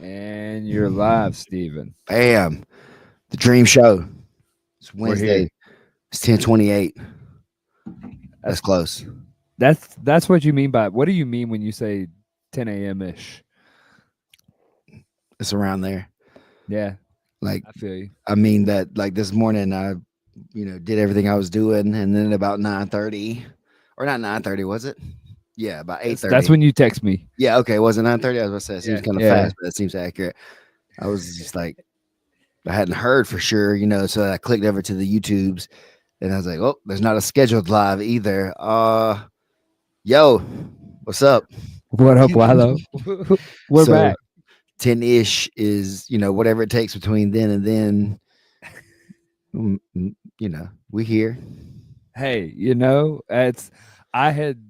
And you're live, Steven. Bam. The dream show. It's We're here. Wednesday. It's 10:28. That's That's close. that's what you mean by what do you mean when you say 10 a.m. ish? It's around there. Yeah, Like I feel you. I mean that like this morning I did everything I was doing and then about 9:30 or not 9:30 was it? Yeah, about That's 8:30. when you text me. Yeah, okay, was it 9:30? I was about to say it seems Yeah, kind of yeah. fast, but that seems accurate. I was just like I hadn't heard for sure, so I clicked over to the YouTubes and I was like, "Oh, there's not a scheduled live either." Yo, what's up? What up, Wallow? We're So back. 10-ish is, whatever it takes between then and then. We here. Hey, it's I had.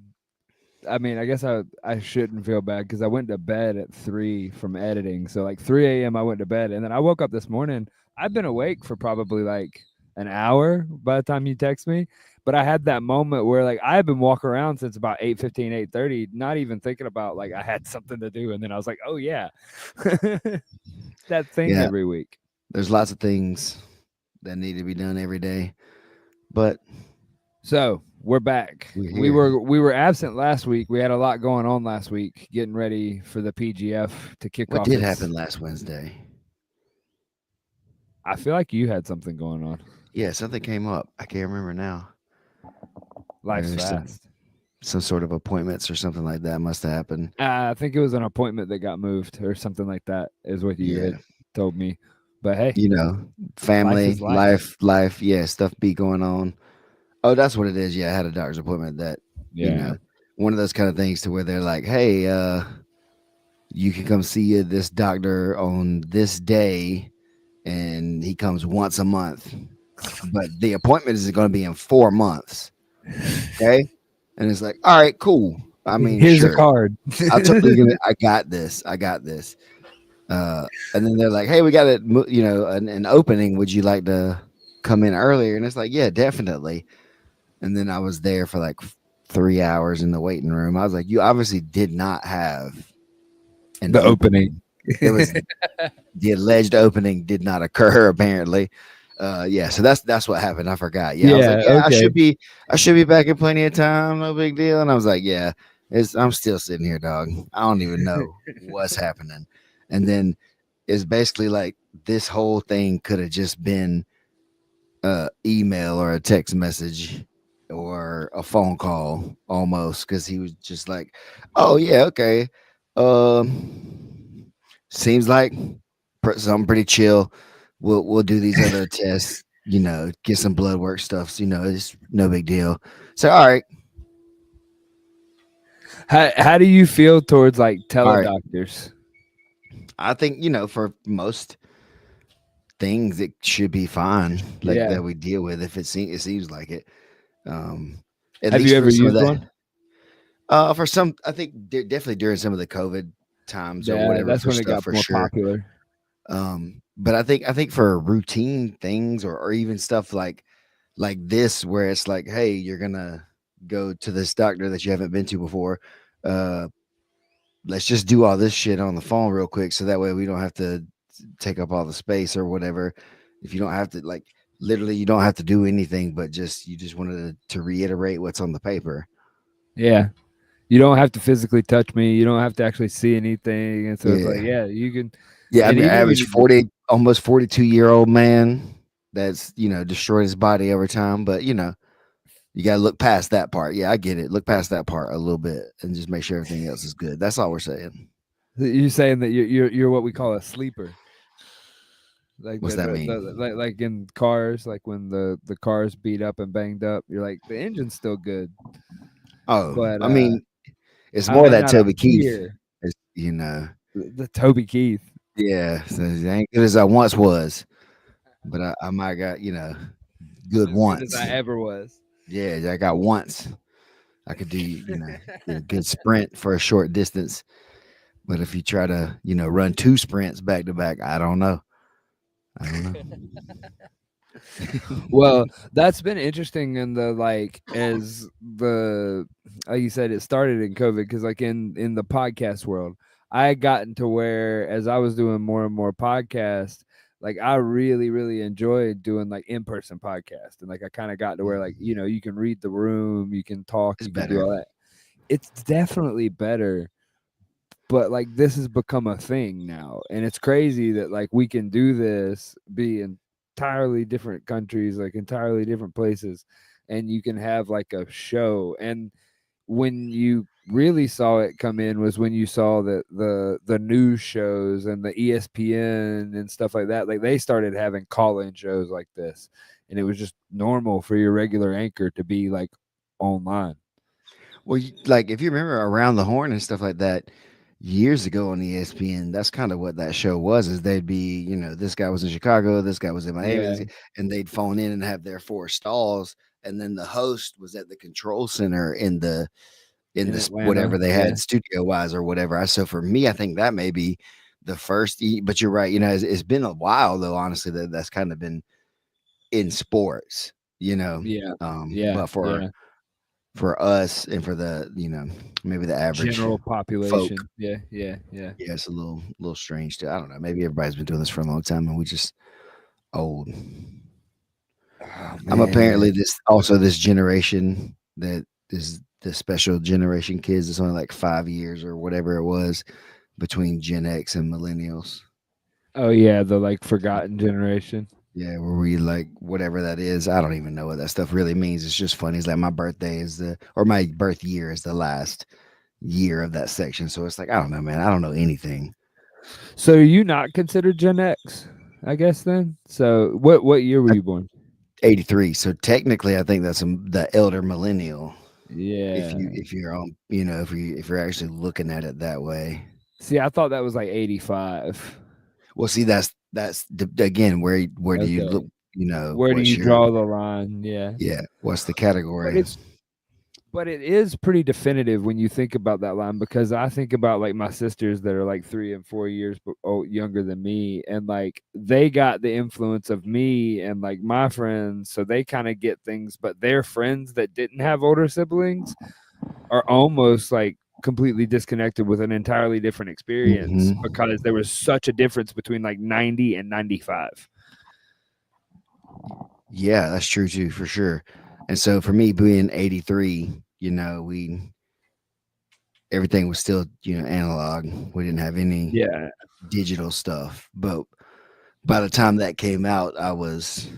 I mean, I guess I shouldn't feel bad because I went to bed at 3 from editing. So like 3 a.m. I went to bed, and then I woke up this morning. I've been awake for probably like an hour by the time you text me. But I had that moment where like I had been walking around since about 8:15, 8:30, not even thinking about like I had something to do. And then I was like, oh yeah. That thing Yeah, every week. there's lots of things that need to be done every day, but So we're back. we're We here. were we were absent last week. We had a lot going on last week, getting ready for the PGF to kick What off did its. happen last Wednesday? I feel like you had something going on. Yeah, something came up. I can't remember now. Life's There's fast. some sort of appointments or something like that must have happened. I think it was an appointment that got moved or something like that, is what you Yeah, had told me. But hey, you know, life family, is life. life. Yeah, stuff be going on. Oh, that's what it is. Yeah, I had a doctor's appointment that, you Yeah. know, one of those kind of things to where they're like, hey, you can come see this doctor on this day, and he comes once a month, but the appointment is going to be in 4 months. Okay. And it's like, all right, cool. I mean, Here's a sure. card. I'm totally gonna. I got this. I got this. And then they're like, "Hey, we got an opening. Would you like to come in earlier?" And it's like, "Yeah, definitely." And then I was there for like 3 hours in the waiting room. I was like, "You obviously did not have an The opening. opening. There was the alleged opening did not occur apparently." Yeah, so that's what happened. I forgot. Yeah, I was like, Yeah. "Yeah, Okay. I should be back in plenty of time. No big deal." And I was like, "Yeah, I'm still sitting here, dog. I don't even know what's happening." And then it's basically like this whole thing could have just been email or a text message or a phone call almost, because he was just like, "Oh yeah, okay, seems like something pretty chill. We'll do these other tests, get some blood work stuff. So, it's no big deal." So all right, How do you feel towards like all right. teledoctors? I think for most things it should be fine, like Yeah. that we deal with, if it seems like it. Um, at Have you least for ever some of used that. one? For some, I think definitely during some of the COVID times or Yeah, whatever that's for when it stuff got for more sure. popular. But I think for routine things or even stuff like this, where it's like, hey, you're gonna go to this doctor that you haven't been to before. Uh, let's just do all this shit on the phone real quick, so that way we don't have to take up all the space or whatever. If you don't have to like literally, you don't have to do anything, but you just wanted to reiterate what's on the paper. Yeah. You don't have to physically touch me. You don't have to actually see anything. And so it's like, Yeah. yeah, you can. Yeah, I'm And your even average when you, 40, almost 42-year-old man that's, destroyed his body over time. But, you got to look past that part. Yeah, I get it. Look past that part a little bit and just make sure everything else is good. That's all we're saying. you're saying that you're what we call a sleeper. Like What's that mean? like in cars, like when the car's beat up and banged up, you're like the engine's still good, Oh, but I mean, it's I more may that not Toby Keith. appear. It's, The Toby Keith. yeah, so it ain't good as I once was, but I might got, I'm good as good as I once. ever was. Yeah, I got once. I could do, get a good sprint for a short distance. But if you try to, run two sprints back to back, I don't know. I don't know. Well, that's been interesting in the like as the like you said, it started in COVID because like in the podcast world, I had gotten to where as I was doing more and more podcasts, like I really, really enjoyed doing like in person podcasts. And like I kind of got to where like, you know, you can read the room, you can talk, It's you can do better. all that. It's definitely better, but like this has become a thing now. And it's crazy that like we can do this, be in entirely different countries, like entirely different places, and you can have like a show. And when you really saw it come in was when you saw that the news shows and the ESPN and stuff like that, like they started having call-in shows like this, and it was just normal for your regular anchor to be like online. Well, like if you remember Around the Horn and stuff like that years ago on ESPN, that's kind of what that show was. Is they'd be, this guy was in Chicago, this guy was in Miami, Yeah, and they'd phone in and have their four stalls, and then the host was at the control center in in this whatever Atlanta. they Yeah, had studio wise or whatever. So for me, I think that may be the first. But you're right. It's been a while though. Honestly, that's kind of been in sports. You know, yeah, yeah, but yeah. for us and for the maybe the average General folk, population. Yeah, yeah, yeah. yeah, it's a little strange too. I don't know. Maybe everybody's been doing this for a long time and we just old. Oh I'm man. apparently this generation that is the special generation kids. It's only like 5 years or whatever it was between Gen X and millennials. Oh yeah, the like forgotten generation. Yeah, where we like whatever that is. I don't even know what that stuff really means. It's just funny. It's like my birthday is my birth year is the last year of that section. So it's like, I don't know, man. I don't know anything. So are you not considered Gen X? I guess then. So what year were I'm you born? 83. So technically I think that's the elder millennial. Yeah. If you're on, if you're actually looking at it that way. See, I thought that was like 85. Well, see, that's again, where do you look, Okay. Where do what's you your draw the line? Yeah. yeah, what's the But category? it's but it is pretty definitive when you think about that line, because I think about like my sisters that are like 3 and 4 years younger than me, and like they got the influence of me and like my friends, so they kind of get things, but their friends that didn't have older siblings are almost like completely disconnected with an entirely different experience Hmm. because there was such a difference between like 90 and 95. Yeah, that's true too, for sure. And so for me being 83, we everything was still, analog. We didn't have any Yeah, digital stuff. But by the time that came out, I was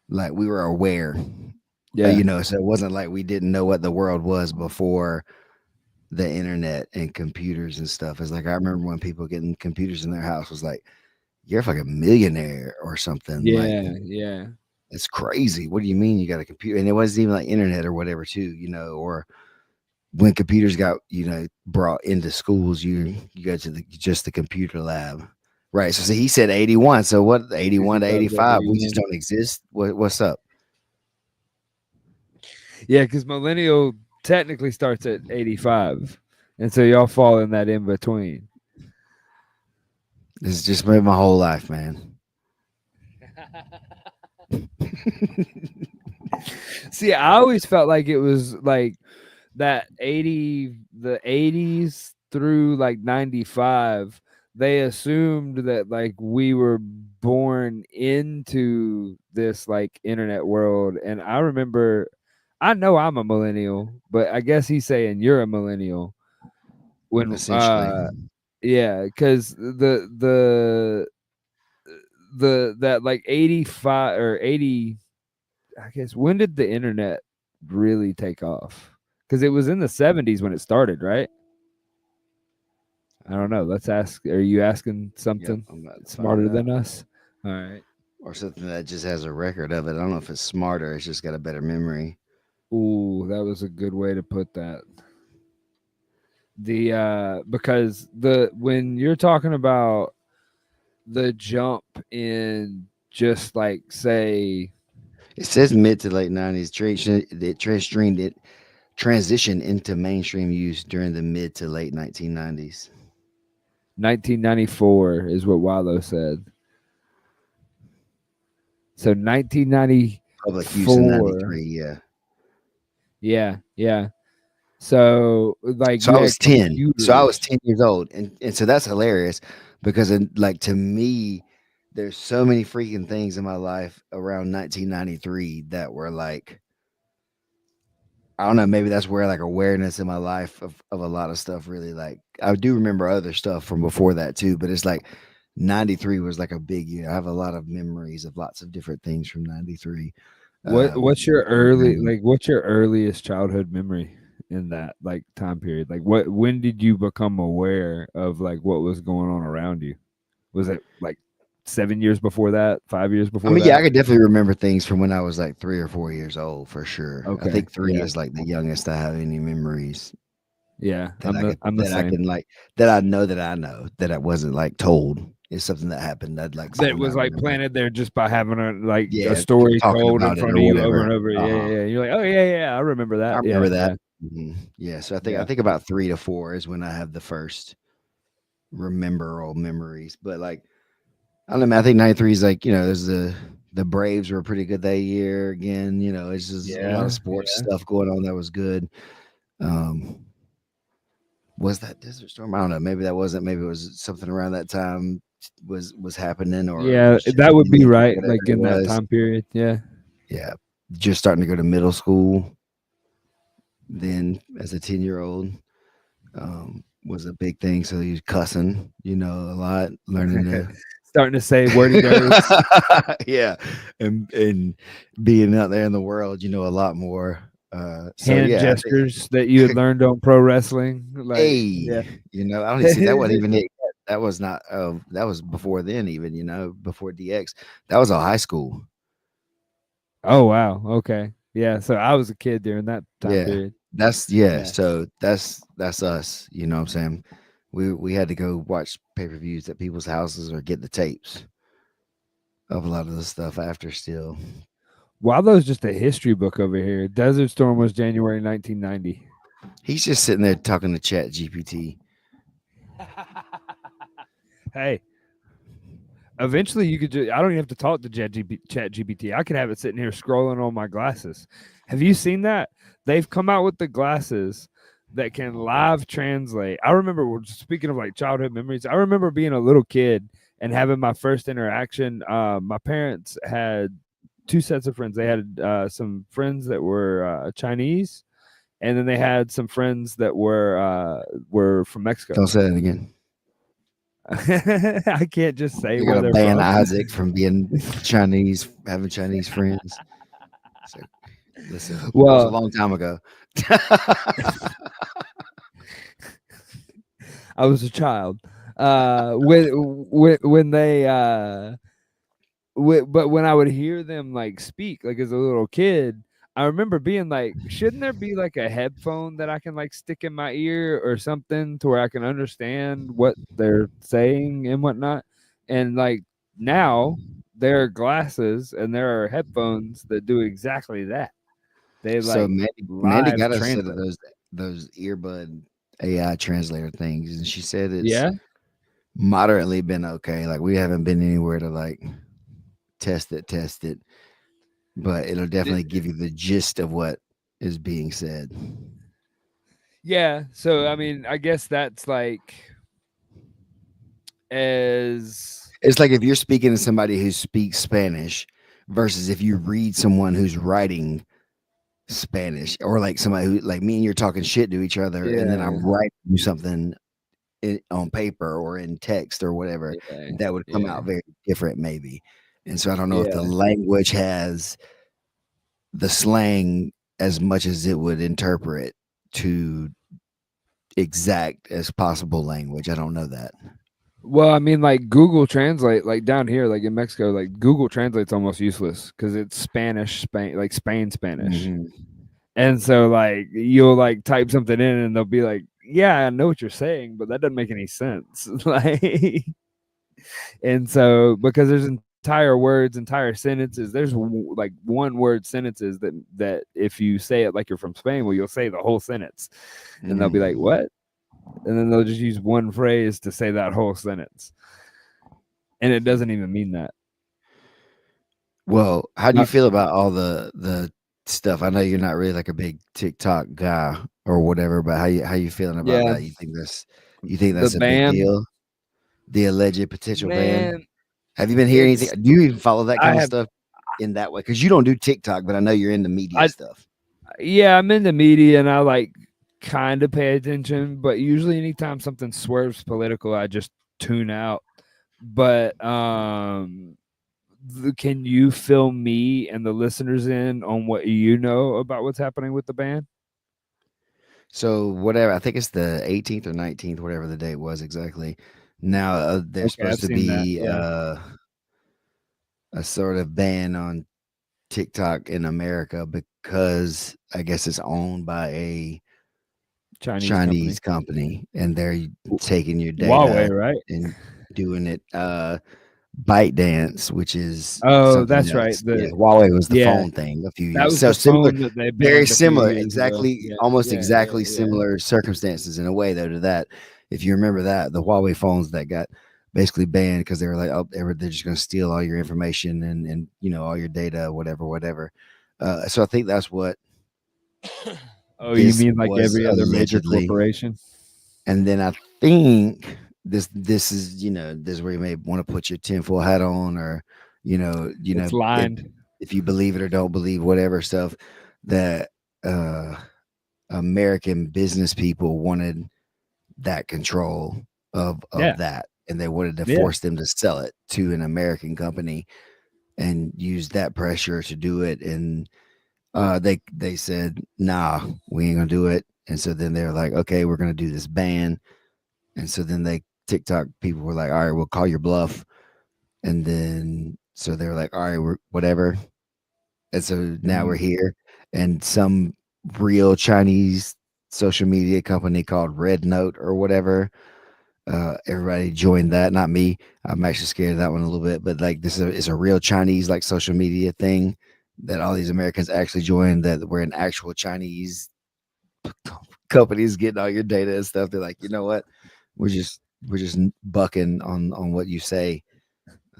like we were aware. yeah, So it wasn't like we didn't know what the world was before the internet and computers and stuff. It's like I remember when people getting computers in their house was like, you're like a millionaire or something. Like yeah, yeah, it's crazy. What do you mean you got a computer? And it wasn't even like internet or whatever, too, or when computers got, brought into schools, you go to the computer lab. Right. So see, he said 81. So what 81 to 85? We just 81. don't exist. What's up? Yeah, because millennial technically starts at 85, and so y'all fall in that in between. This has just made my whole life, man. See, I always felt like it was like that the 80s through like 95, they assumed that like we were born into this like internet world. And I remember, I know I'm a millennial, but I guess he's saying you're a millennial when Essentially. yeah, because the that like 85 or 80, I guess, when did the internet really take off? Because it was in the 70s when it started, right? I don't know. Let's ask. Are you asking Yep. something I'm about to find smarter out. than us? All right. Or something that just has a record of it. I don't know if it's smarter. It's just got a better memory. Ooh, that was a good way to put that. The because the when you're talking about the jump in just like say It says mid to late 90s. It transitioned into mainstream use during the mid to late 1990s. 1994 is what Wallow said. So Public use in 1994. 93. Yeah. Yeah, yeah. So like So you I had was 10. So I was computers. 10 years old. And so that's hilarious because like to me, there's so many freaking things in my life around 1993 that were like, I don't know, maybe that's where like awareness in my life of a lot of stuff really like I do remember other stuff from before that too, but it's like 93 was like a big year. I have a lot of memories of lots of different things from 93. What's your early Random. like what's your earliest childhood memory in that like time period? Like what when did you become aware of like what was going on around you? Was it like 7 years before that, 5 years I before mean, yeah, I that? could definitely remember things from when I was like 3 or 4 years old for sure. I Okay. think three Yeah. is like the youngest I have any memories Yeah. that I could I'm the that I same. can like that I know that I wasn't like told is something that happened. That's like That something I was like remember. planted there just by having a Yeah, story talking told in about it front or of you over whatever. and over. Yeah, Uh-huh. yeah, yeah. You're like, oh yeah, yeah, I remember I that. Yeah, remember that. yeah, Yeah, so I yeah. think about 3 to 4 is when I have the first rememberable memories. But like I don't know, man, I think 93 is like, there's the Braves were pretty good that year again, it's just a lot of Yeah, sports yeah. stuff going on that was good. Um, was that Desert Storm? I don't know. Maybe that wasn't. Maybe it was something around that time was happening, or it Yeah, was just that would be beginning, right, whatever like it in that was. time period. Yeah. Yeah, just starting to go to middle school. Then as a 10-year old, was a big thing. So he was cussing, a lot, learning to Starting to say wordy words, yeah, and being out there in the world, a lot more. So hand yeah, I think gestures that you had learned on pro wrestling. Like, hey, yeah. I don't even see that wasn't even it yet. That was not. That was before then, even before DX. That was all high school. Oh wow. Okay. Yeah. So I was a kid during that time Yeah, period. that's yeah. Yeah. So that's us. You know what I'm saying? We had to go watch pay-per-views at people's houses or get the tapes of a lot of the stuff after still. Waldo's just a history book over here. Desert Storm was January 1990. He's just sitting there talking to Chat GPT. Hey, eventually you could just, I don't even have to talk to Chat GPT. I could have it sitting here scrolling on my glasses. Have you seen that? They've come out with the glasses that can live translate. I remember, speaking of like childhood memories, I remember being a little kid and having my first interaction. My parents had two sets of friends. They had some friends that were Chinese, and then they had some friends that were from Mexico. Don't say that again. I can't just say You're where gonna they're ban from. Isaac from being Chinese, having Chinese friends. So listen, that was a Well, long time ago. I was a child. When they but when I would hear them like speak like as a little kid, I remember being like, shouldn't there be like a headphone that I can like stick in my ear or something to where I can understand what they're saying and whatnot? And like now there are glasses and there are headphones that do exactly that. They So like Mandy live got a set of translate. those earbud AI translator things, and she said it's Yeah. moderately been okay. Like we haven't been anywhere to like test it, but it'll definitely give you the gist of what is being said. Yeah, so I mean, I guess that's like as It's like if you're speaking to somebody who speaks Spanish versus if you read someone who's writing Spanish, or like somebody who like me and you're talking shit to each other, and then yeah, I'm writing you something on paper or in text or whatever, yeah, that would come yeah, out very different, maybe. And so I don't know if the yeah. language has the slang as much as it would interpret to exact as possible language. I don't know that. Well, I mean, like Google Translate, like down here, like in Mexico, like Google Translate's almost useless because it's Spanish, Spain Spanish, Hmm. and so like you'll like type something in and they'll be like, "Yeah, I know what you're saying, but that doesn't make any sense." Like, and so because there's entire words, entire sentences, there's like one word sentences that if you say it like you're from Spain, well, you'll say the whole sentence, and they'll be like, Hmm. "What?" And then they'll just use one phrase to say that whole sentence, and it doesn't even mean that. Well, how do Uh, you feel about all the stuff? I know you're not really like a big TikTok guy or whatever. But how you feeling about Yeah, that? You think the that's a big ban, deal? The alleged potential ban. man. Have you been hearing anything? It's Do you even follow that I kind of have stuff in that way? Because you don't do TikTok, but I know you're into media I stuff. yeah, I'm in the media and I like kind of pay attention, but usually anytime something swerves political, I just tune out. But can you fill me and the listeners in on what you know about what's happening with the band? So whatever, I think it's the 18th or 19th, whatever the date was exactly. Now there's Okay, supposed I've to seen that. be Yeah, a sort of ban on TikTok in America because I guess it's owned by a Chinese company. Chinese company and they're taking your Huawei, data right? and doing it. Dance, which is Oh, something that's right. else. Yeah, Huawei was the Yeah, phone thing a few that years. was So the similar, phone that they very banned a few similar, years ago. exactly, Yeah, almost yeah, yeah, exactly yeah. similar circumstances in a way, though, to that. If you remember that, the Huawei phones that got basically banned because they were like, oh, they're just going to steal all your information and all your data, whatever, whatever. So I think that's what Oh, you this mean like was every other major allegedly. corporation? And then I think this is this is where you may want to put your tinfoil hat on, or It's if, lined. if you believe it or don't believe whatever stuff that uh, American business people wanted that control of Yeah, that, and they wanted to yeah. force them to sell it to an American company and use that pressure to do it. And they said, nah, we ain't gonna do it. And so then they're like, okay, we're gonna do this ban. And so then they TikTok people were like, all right, we'll call your bluff. And then so they were like, all right, we're whatever. And so now we're Mhm. here. And some real Chinese social media company called Red Note or whatever. Everybody joined that, not me. I'm actually scared of that one a little bit, but like this is a real Chinese like social media thing that all these Americans actually joined that were an actual Chinese companies getting all your data and stuff. They're like, you know what? We're just bucking on what you say,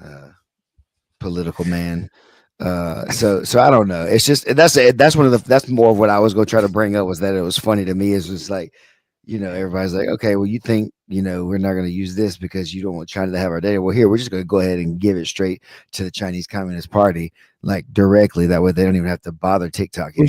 uh, political man. So I don't know. It's just that's one of the that's more of what I was going to try to bring up was that it was funny to me. Is just like everybody's like, okay, well, you think we're not going to use this because you don't want China to have our data. Well, here we're just going to go ahead and give it straight to the Chinese Communist Party, like directly. That way, they don't even have to bother TikTok anymore. We're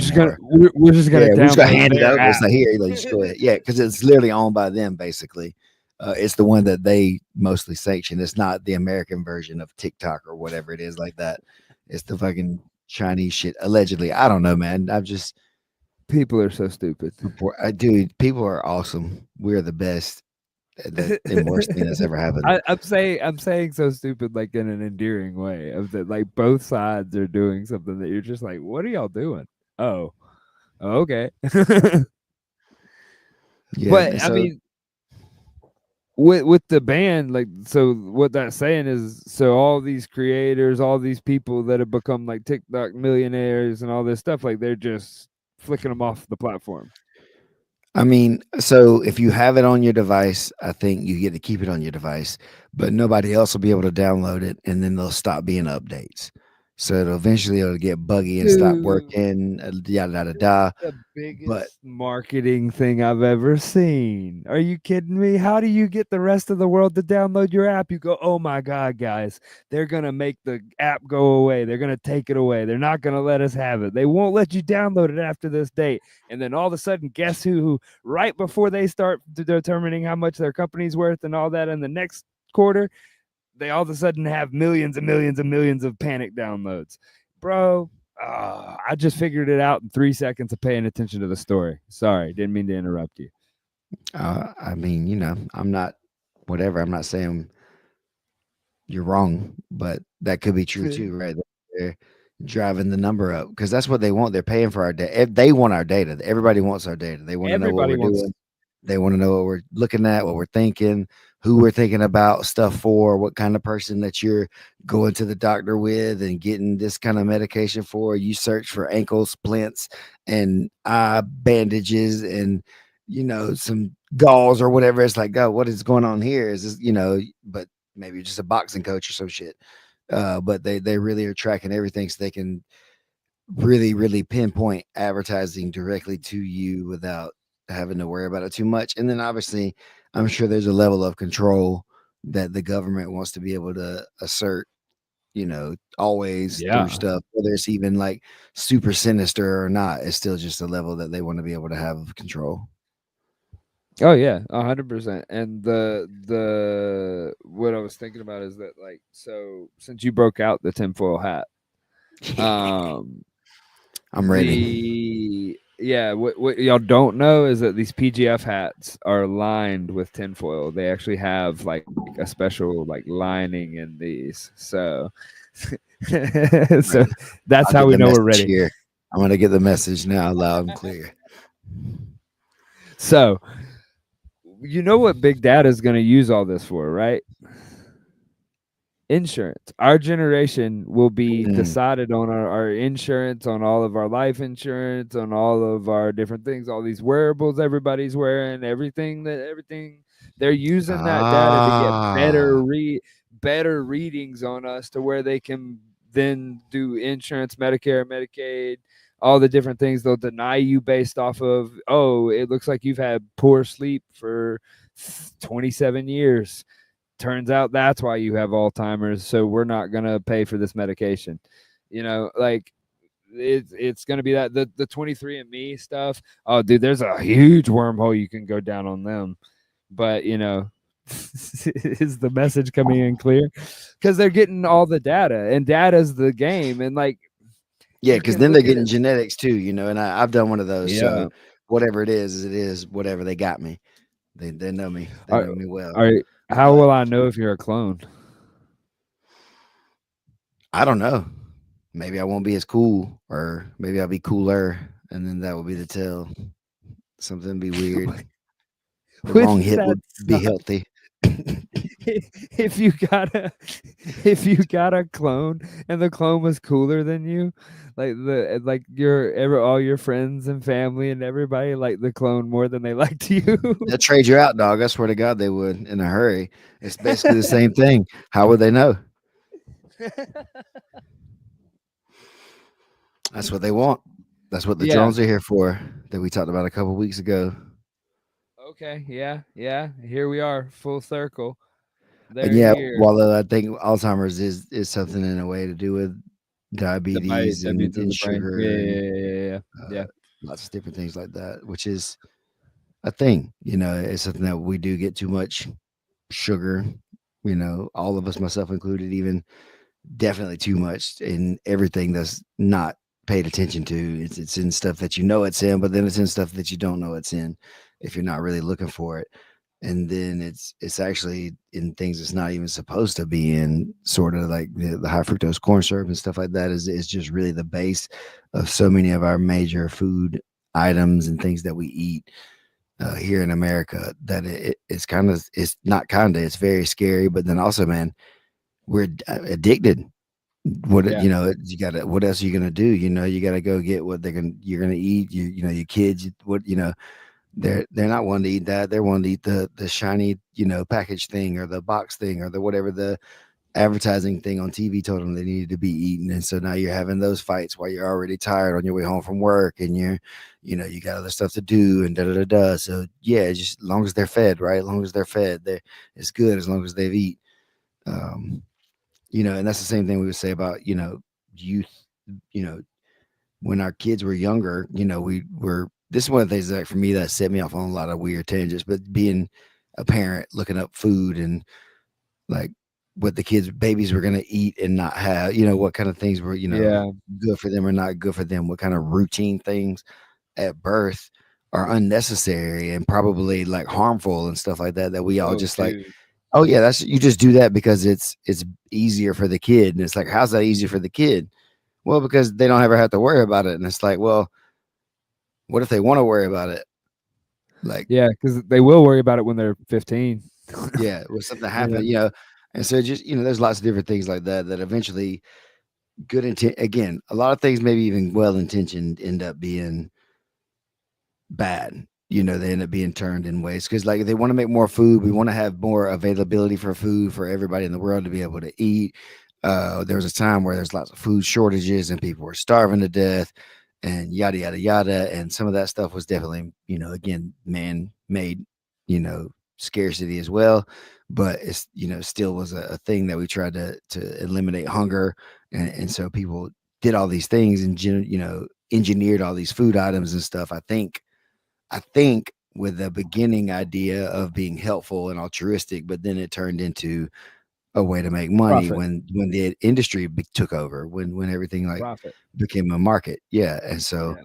just gonna Yeah, we're just gonna download hand it their over. It's app. like here, like just go ahead. Yeah, because it's literally owned by them basically. It's the one that they mostly sanction. It's not the American version of TikTok or whatever it is like that. It's the fucking Chinese shit. Allegedly, I don't know, man. I've just People are so stupid. dude, people are awesome. We're the best. The worst thing that's ever happened. I'm saying so stupid like in an endearing way of that like both sides are doing something that you're just like, what are y'all doing? Oh, okay. Yeah. But And I so mean, with the band, like, so what that's saying is, so all these creators, all these people that have become like TikTok millionaires and all this stuff, like they're just flicking them off the platform. I mean, so if you have it on your device, I think you get to keep it on your device, but nobody else will be able to download it, and then they'll stop being updates. So it'll get buggy and stop Dude, working, yada yada da. the But biggest marketing thing I've ever seen. Are you kidding me? How do you get the rest of the world to download your app? You go, oh my God, guys, they're going to make the app go away. They're going to take it away. They're not going to let us have it. They won't let you download it after this date. And then all of a sudden, guess who right before they start determining how much their company's worth and all that in the next quarter, they all of a sudden have millions and millions and millions of panic downloads. Bro, I just figured it out in 3 seconds of paying attention to the story. Sorry, didn't mean to interrupt you. I mean, I'm not whatever. I'm not saying you're wrong, but that could be true too, right? They're driving the number up because that's what they want. They're paying for our data. They want our data. Everybody wants our data. They want to know what Everybody we're wants. doing. They want to know what we're looking at, what we're thinking, who we're thinking about stuff for, what kind of person that you're going to the doctor with and getting this kind of medication for. You search for ankle splints and eye bandages and some gauze or whatever. It's like, oh, what is going on here? Is this, but maybe just a boxing coach or some shit. But they really are tracking everything so they can really, really pinpoint advertising directly to you without having to worry about it too much. And then obviously, I'm sure there's a level of control that the government wants to be able to assert, always through Yeah. stuff, whether it's even like super sinister or not. It's still just a level that they want to be able to have of control. Oh yeah, 100%. And the what I was thinking about is that like so since you broke out the tinfoil hat, um I'm ready. what y'all don't know is that these PGF hats are lined with tinfoil. They actually have like a special like lining in these. So so Ready. that's I'll how get we the know we're message ready. here. I'm gonna get the message now, loud and clear. So you know what Big Data is going to use all this for, right? Insurance. Our generation will be Mm. decided on our insurance, on all of our life insurance, on all of our different things, all these wearables everybody's wearing, everything they're using that data to get Ah, better readings on us to where they can then do insurance, Medicare, Medicaid, all the different things they'll deny you based off of, oh, it looks like you've had poor sleep for 27 years. Turns out that's why you have Alzheimer's, so we're not going to pay for this medication. Like it's going to be that the 23andMe stuff. Oh, dude, there's a huge wormhole you can go down on them. But, is the message coming in clear? Because they're getting all the data, and data's the game. And like, yeah, you because can then they're look at getting it. genetics too, and I've done one of those. So Yeah. whatever it is whatever they got me. They know me. They All know me well. right. How But will I know if you're a clone? I don't know. Maybe I won't be as cool, or maybe I'll be cooler, and then that will be the tell. Something be weird. The wrong Wouldn't hit that would be suck? healthy. if you got a if you got a clone and the clone was cooler than you, like all your friends and family and everybody like the clone more than they liked you. They'll trade you out, dog. I swear to God, they would in a hurry. It's basically the same thing. How would they know? That's what they want. That's what the Yeah. drones are here for. That we talked about a couple weeks ago. Okay. Yeah. Yeah. Here we are, full circle. And They're yeah, here. while I think Alzheimer's is something in a way to do with diabetes Diabetes of and the brain. Yeah. sugar Yeah. and Yeah. Yeah. Yeah. uh, Yeah. lots of different things like that, which is a thing. It's something that we do get too much sugar. All of us, myself included, even definitely too much in everything that's not paid attention to. It's in stuff that it's in, but then it's in stuff that you don't know it's in if you're not really looking for it. And then it's actually in things it's not even supposed to be in, sort of like the high fructose corn syrup and stuff like that is just really the base of so many of our major food items and things that we eat here in America, that it's not kind of, it's very scary. But then also, man, we're addicted. Yeah. You gotta, what else are you gonna do? You gotta go get what you're gonna eat. Your kids, they're not wanting to eat that. They're wanting to eat the shiny, package thing, or the box thing, or the whatever the advertising thing on TV told them they needed to be eaten. And so now you're having those fights while you're already tired on your way home from work, and you got other stuff to do, and da da da da. So yeah, just as long as they're fed, right? As long as they're fed, it's good as long as they've eat. Um, and that's the same thing we would say about, youth, you know, when our kids were younger, we were, this is one of the things that for me that set me off on a lot of weird tangents, but being a parent, looking up food and like what the kids, babies were going to eat and not have, what kind of things were, Yeah. good for them or not good for them, what kind of routine things at birth are unnecessary and probably like harmful and stuff like that, that we all Oh, just like, dude. oh yeah, that's, you just do that because it's easier for the kid. And it's like, how's that easier for the kid? Well, because they don't ever have to worry about it. And it's like, well, what if they want to worry about it? Like, Yeah, because they will worry about it when they're 15. yeah, when something You know? happened, and so just, there's lots of different things like that, that eventually good intent, again, a lot of things, maybe even well intentioned, end up being bad. They end up being turned in ways because, like, they want to make more food. We want to have more availability for food for everybody in the world to be able to eat. There was a time where there's lots of food shortages and people were starving to death. and yada yada yada. And some of that stuff was definitely, again, man made, you know, scarcity as well. But it's, still was a thing that we tried to eliminate hunger. And so people did all these things and engineered all these food items and stuff. I think with the beginning idea of being helpful and altruistic, but then it turned into a way to make money Profit. when the industry took over, when everything like Profit. became a market. Yeah, and so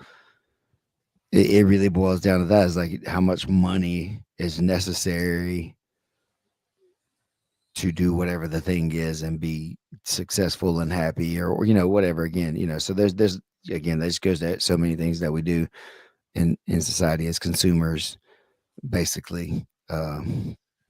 Yeah. it really boils down to that, is like how much money is necessary to do whatever the thing is and be successful and happy, or whatever. Again, so there's again, that just goes to so many things that we do in society as consumers, basically.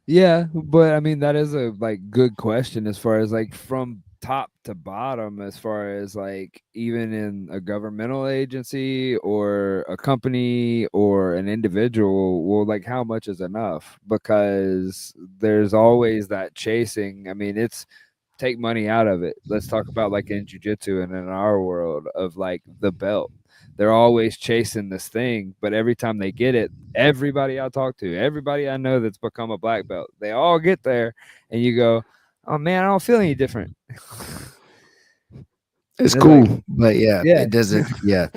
Yeah, but I mean that is a like good question as far as like from top to bottom, as far as like even in a governmental agency or a company or an individual, well, like how much is enough? Because there's always that chasing. I mean, it's take money out of it. Let's talk about like in jujitsu and in our world of like the belt. They're always chasing this thing, but every time they get it, everybody I talk to, everybody I know that's become a black belt, they all get there, and you go, "Oh man, I don't feel any different." It's And it's like, cool, but yeah, yeah, it doesn't. Yeah,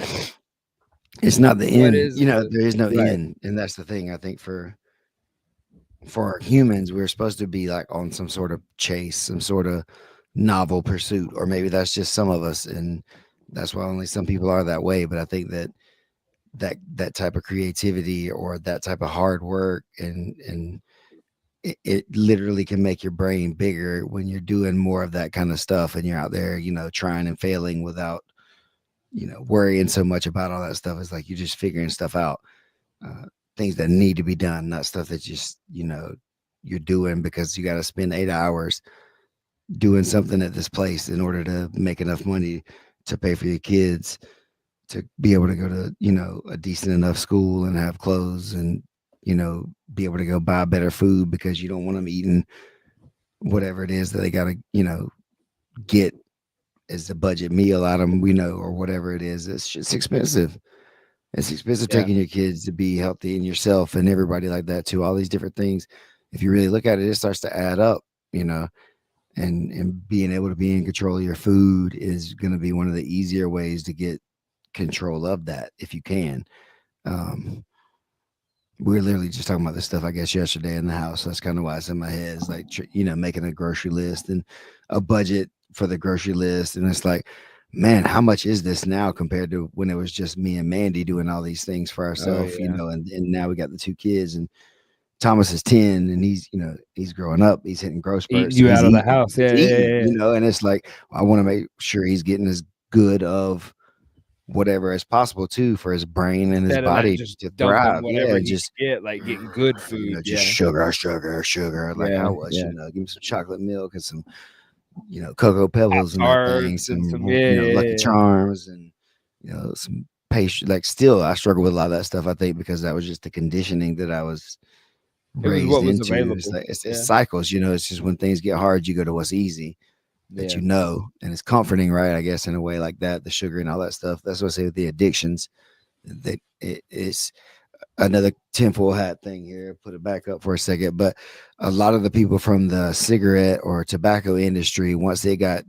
it's not the what end. is the There is no right? end, and that's the thing. I think for humans, we're supposed to be like on some sort of chase, some sort of novel pursuit, or maybe that's just some of us, and that's why only some people are that way. But I think that type of creativity or that type of hard work, and it literally can make your brain bigger when you're doing more of that kind of stuff, and you're out there, trying and failing without, worrying so much about all that stuff. It's like you're just figuring stuff out, uh, things that need to be done, not stuff that just, you're doing because you got to spend 8 hours doing something at this place in order to make enough money to pay for your kids, to be able to go to, a decent enough school and have clothes, and, be able to go buy better food because you don't want them eating whatever it is that they got to, get as a budget meal out of them, or whatever it is. It's just expensive. It's expensive Yeah, taking your kids to be healthy, and yourself and everybody like that too. All these different things. If you really look at it, it starts to add up, and being able to be in control of your food is going to be one of the easier ways to get control of that if you can. Um, we were literally just talking about this stuff, I guess, yesterday in the house. That's kind of why it's in my head. It's like, making a grocery list and a budget for the grocery list. And it's like, man, how much is this now compared to when it was just me and Mandy doing all these things for oh ourselves, yeah, and now we got the two kids, and Thomas is 10, and he's growing up, he's hitting growth eating spurts. So you he's out of the eating, house. Yeah, yeah, yeah. and it's like, I want to make sure he's getting as good of whatever as possible too, for his brain and his Instead of like body just to dumping thrive. whatever Yeah, he just could get, like getting good food. just Yeah, sugar, sugar, sugar. Like, yeah, how much? yeah. Give me some chocolate milk and some, cocoa Pop pebbles and that thing. tarts and some Some, yeah, yeah, Lucky yeah. Charms, and some pastry. Like, still, I struggle with a lot of that stuff. I think because that was just the conditioning that I was It was raised what was into. It's available. like it's Yeah, cycles. It's just when things get hard, you go to what's easy that yeah, and it's comforting, right? I guess in a way like that, the sugar and all that stuff. That's what I say with the addictions. That it's another tinfoil hat thing here. Put it back up for a second. But a lot of the people from the cigarette or tobacco industry, once they got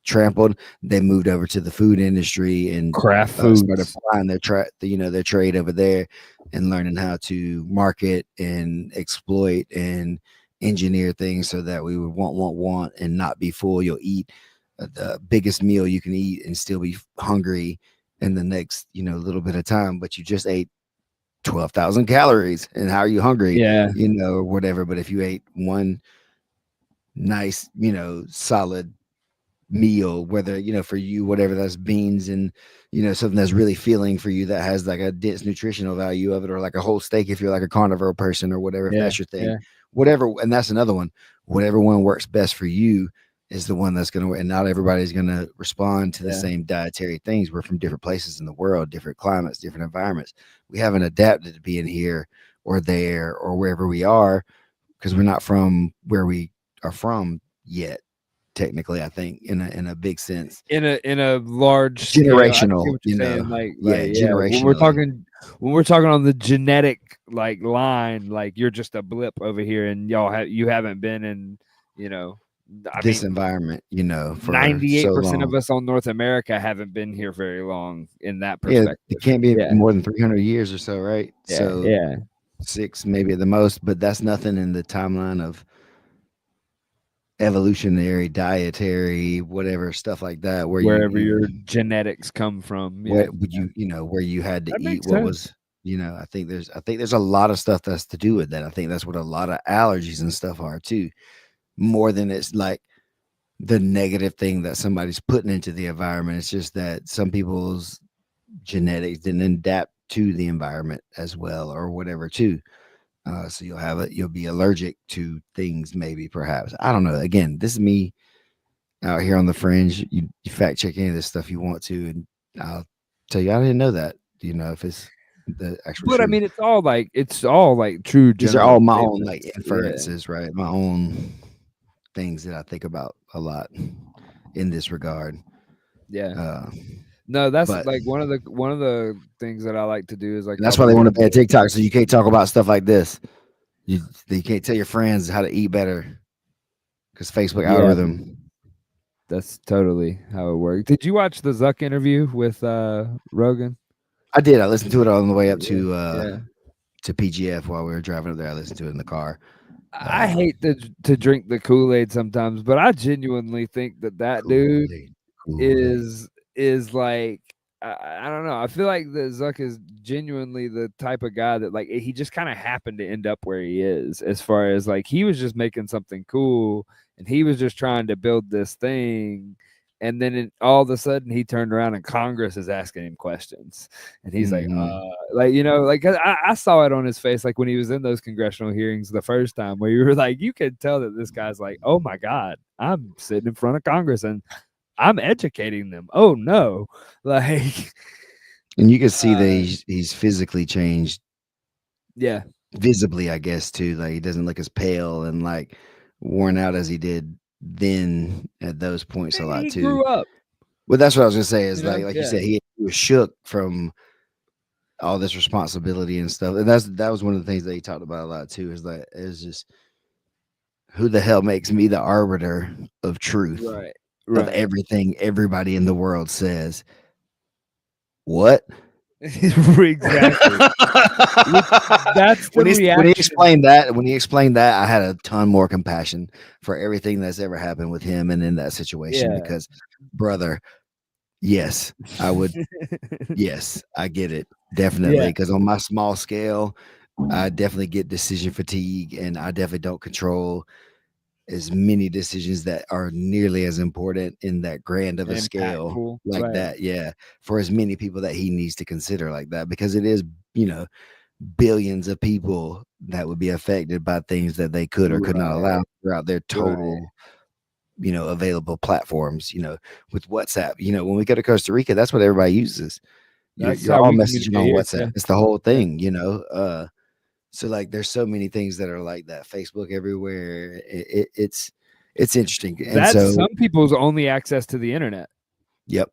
trampled, they moved over to the food industry and craft started foods. flying their trade over there, and learning how to market and exploit and engineer things so that we would want and not be full. You'll eat the biggest meal you can eat and still be hungry in the next little bit of time, but you just ate 12,000 calories, and how are you hungry, Yeah, or whatever. But if you ate one nice, solid meal, whether, for you, whatever that's beans and, something that's really filling for you, that has like a dense nutritional value of it, or like a whole steak if you're like a carnivore person or whatever, if yeah, that's your thing, yeah, whatever. And that's another one. Whatever one works best for you is the one that's going to work. And not everybody's going to respond to the yeah. same dietary things. We're from different places in the world, different climates, different environments. We haven't adapted to being here or there or wherever we are, because we're not from where we are from yet. technically, I think in a big sense. In a large scale. I see Generational, what you're saying. yeah, Yeah, generationally. when we're talking on the genetic like line, like you're just a blip over here, and you haven't been in, you know, I This mean, environment, for so 98% of long. us on North America haven't been here very long in that Yeah, it perspective. can't be Yeah, more than 300 years or so, right? yeah, So yeah. 6 maybe at the most, but that's nothing in the timeline of evolutionary, dietary, whatever stuff like that, where Wherever your genetics come from. Yeah, where would where you had to that eat makes what sense. was, I think there's a lot of stuff that's to do with that. I think that's what a lot of allergies and stuff are too, more than it's like the negative thing that somebody's putting into the environment. It's just that some people's genetics didn't adapt to the environment as well or whatever too. So you'll be allergic to things, maybe, perhaps. I don't know. Again, this is me out here on the fringe. You fact check any of this stuff you want to, and I'll tell you I didn't know that. If it's the actual But I truth. mean, it's all like true These are general all my own like statements. Yeah, inferences, right? My own things that I think about a lot in this regard. yeah. Uh, No, that's but like one of the things that I like to do is like and I'll that's why be they want to doing ban the TikTok, so you can't talk about stuff like this. You can't tell your friends how to eat better because Facebook yeah. algorithm. That's totally how it works. Did you watch the Zuck interview with Rogan? I did. I listened to it on the way up Yeah, yeah. to PGF while we were driving up there. I listened to it in the car. I Uh, hate to drink the Kool Aid sometimes, but I genuinely think that dude Kool-Aid, Kool-Aid. is like I don't know. I feel like the Zuck is genuinely the type of guy that like he just kind of happened to end up where he is. As far as like he was just making something cool, and he was just trying to build this thing. And then all of a sudden, he turned around and Congress is asking him questions, and he's Mhm. like like I saw it on his face, like when he was in those congressional hearings the first time, where you were like, you could tell that this guy's like, oh my god, I'm sitting in front of Congress and I'm educating them. Oh no. Like And you can see that uh he's physically changed yeah. visibly, I guess, too. Like he doesn't look as pale and like worn out as he did then at those points a lot He too. grew up, But that's what I was gonna say you is know? like you Yeah. said, he was shook from all this responsibility and stuff. And that was one of the things that he talked about a lot too, is like it's just who the hell makes me the arbiter of truth Right. of Right. everything everybody in the world says? What? Exactly. Which that's the reaction. When he explained that, I had a ton more compassion for everything that's ever happened with him and in that situation Yeah. because, brother, yes, I would. Yes, I get it definitely Yeah. because on my small scale, I definitely get decision fatigue, and I definitely don't control as many decisions that are nearly as important in that grand of a And scale impactful. like Right. that. Yeah, for as many people that he needs to consider like that because it is, you know, billions of people that would be affected by things that they could or could not allow Right. throughout their Right. total, available platforms, with WhatsApp. When we go to Costa Rica, that's what everybody uses. That's You're how all we messaging communicate on here. WhatsApp. Yeah. It's the whole Yeah. thing. So like there's so many things that are like that. Facebook everywhere. It's interesting. And That's so, some people's only access to the internet. yep.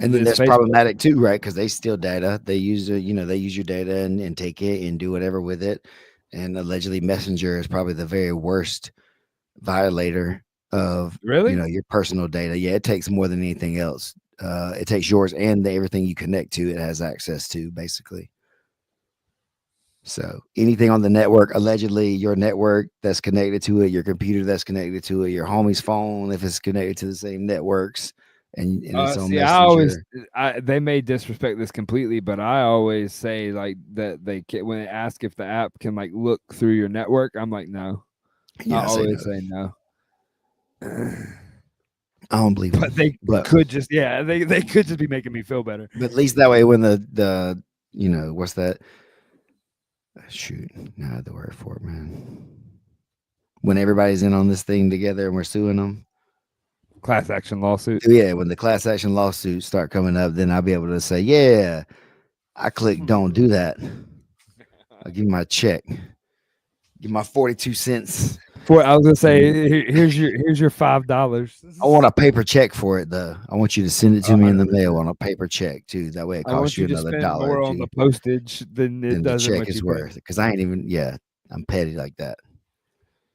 And then This that's Facebook. problematic too, right? Because they steal data. They use they use your data and take it and do whatever with it. And allegedly, Messenger is probably the very worst violator of Really? your personal data. Yeah, it takes more than anything else. It takes yours and everything you connect to. It has access to basically. So anything on the network, allegedly your network that's connected to it, your computer that's connected to it, your homie's phone if it's connected to the same networks, and it's on See, I always Messenger. they may disrespect this completely, but I always say like that they can, when they ask if the app can like look through your network, I'm like no. I Yeah, I say no. always say no. I don't believe But they them, but could just they could just be making me feel better. at least that way when the what's that? Shoot, not the word for it, man. When everybody's in on this thing together and we're suing them, Class action lawsuit. yeah. When the class action lawsuits start coming up, then I'll be able to say, yeah, I click don't do that. I'll give you my check, give my 42 cents. For I was gonna And say, here's your $5. I want a paper check for it though. I want you to send it to me in the mail 100%. on a paper check too. That way it I costs want you you to another spend dollar or more on two the postage than it than the does in check what is you pay. worth. Because I ain't even I'm petty like that.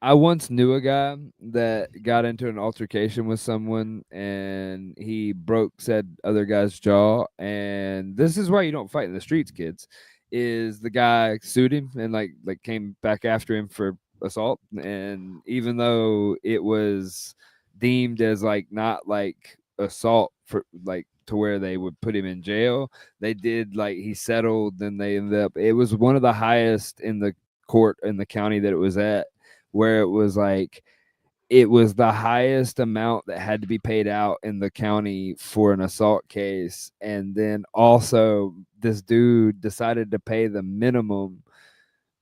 I once knew a guy that got into an altercation with someone and he broke said other guy's jaw. And this is why you don't fight in the streets, kids. Is the guy sued him and like came back after him for assault. And even though it was deemed as like not like assault for like to where they would put him in jail, they did like he settled and they ended up it was one of the highest in the court in the county that it was at where it was like it was the highest amount that had to be paid out in the county for an assault case. And then also this dude decided to pay the minimum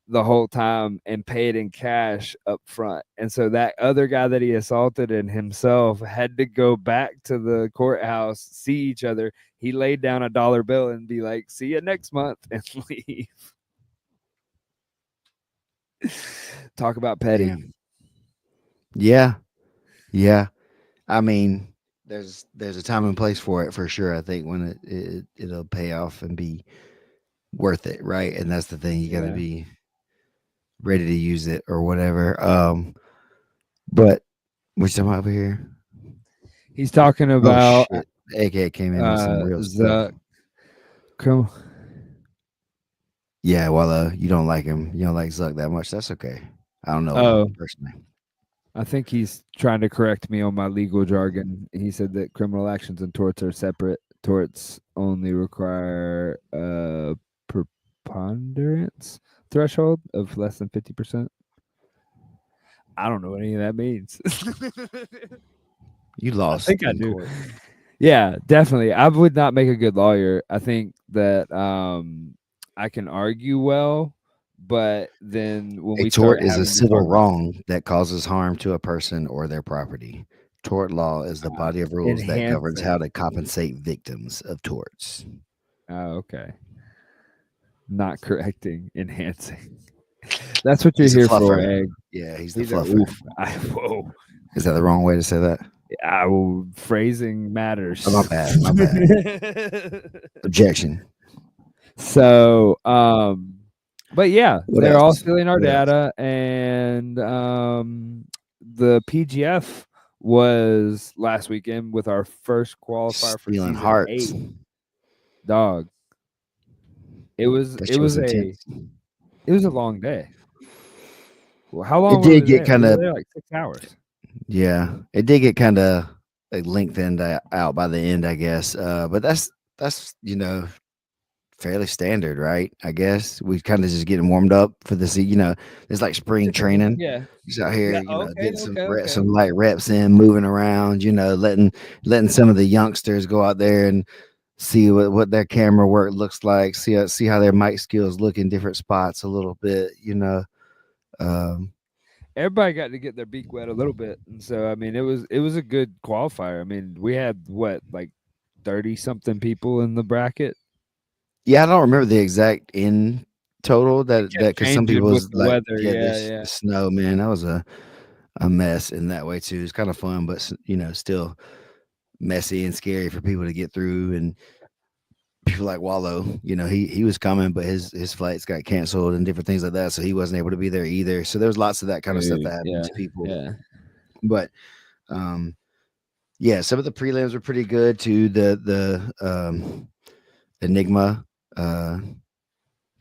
the whole time and pay it in cash up front. And so that other guy that he assaulted and himself had to go back to the courthouse, see each other. He laid down a dollar bill and be like, "See you next month," and leave. Talk about petty. Damn. Yeah. Yeah. I mean, there's a time and place for it for sure. I think when it'll pay off and be worth it, right? And that's the thing. You got to Yeah. be ready to use it or whatever. But which I'm over here. He's talking Oh about shit! AK came in with some real stuff. Zuck. Come, Yeah, well, you don't like him. You don't like Zuck that much. That's okay. I don't know him oh, personally. I think he's trying to correct me on my legal jargon. He said that criminal actions and torts are separate. Torts only require a preponderance threshold of less than 50%. I don't know what any of that means. You I lost think I in do. court. Yeah, definitely. I would not make a good lawyer. I think that I can argue well, but then when A we start tort is a having to civil talk about wrong that causes harm to a person or their property. Tort law is the body of rules that governs how enhancing. to compensate victims of torts. Oh, okay. Not correcting, enhancing. That's what you're He's a here for, fluffer. Egg. Yeah, he's the He's a fluffer. oof. Whoa. Is that the wrong way to say that? I will phrasing Oh, my matters. bad. My bad. Objection. So, but yeah, What they're all else? stealing our What else? data, and the PGF was last weekend with our first qualifier for Stealing season hearts. 8. Dog, it was That it shit was was a intense. it was a long day. Well, how It long were did we get there? We kind were of, there like 6 hours. yeah, it did get kind of like lengthened out by the end, I guess. But that's fairly standard, right? I guess we kind of just getting warmed up for the it's like spring Typical, training. yeah, Just out yeah. here, Okay, getting okay, some okay. light reps in, moving around, letting some of the youngsters go out there and see what their camera work looks like, see how their mic skills look in different spots a little bit. Um, Everybody got to get their beak wet a little bit, and so I mean, it was a good qualifier. I mean, we had what like 30 something people in the bracket. yeah, I don't remember the exact in total It that kept because some people changing with was the like, weather. yeah, Yeah, this yeah. the snow, man, that was a mess in that way too. It's kind of fun, but still messy and scary for people to get through. And people like Wallow, he was coming, but his flights got canceled and different things like that, so he wasn't able to be there either. So there was lots of that kind of stuff Dude, that happened yeah, to people. yeah. But um, yeah, some of the prelims were pretty good too. The Enigma.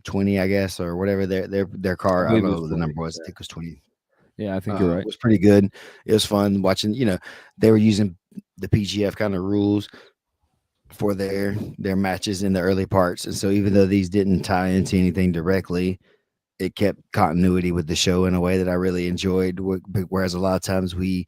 20, I guess, or whatever their I car. I don't believe it know was what the 20. number was. I Yeah, think it was 20. yeah. I think you're right. Was pretty good. It was fun watching. They were using the PGF kind of rules for their matches in the early parts, and so even though these didn't tie into anything directly, it kept continuity with the show in a way that I really enjoyed. Whereas a lot of times we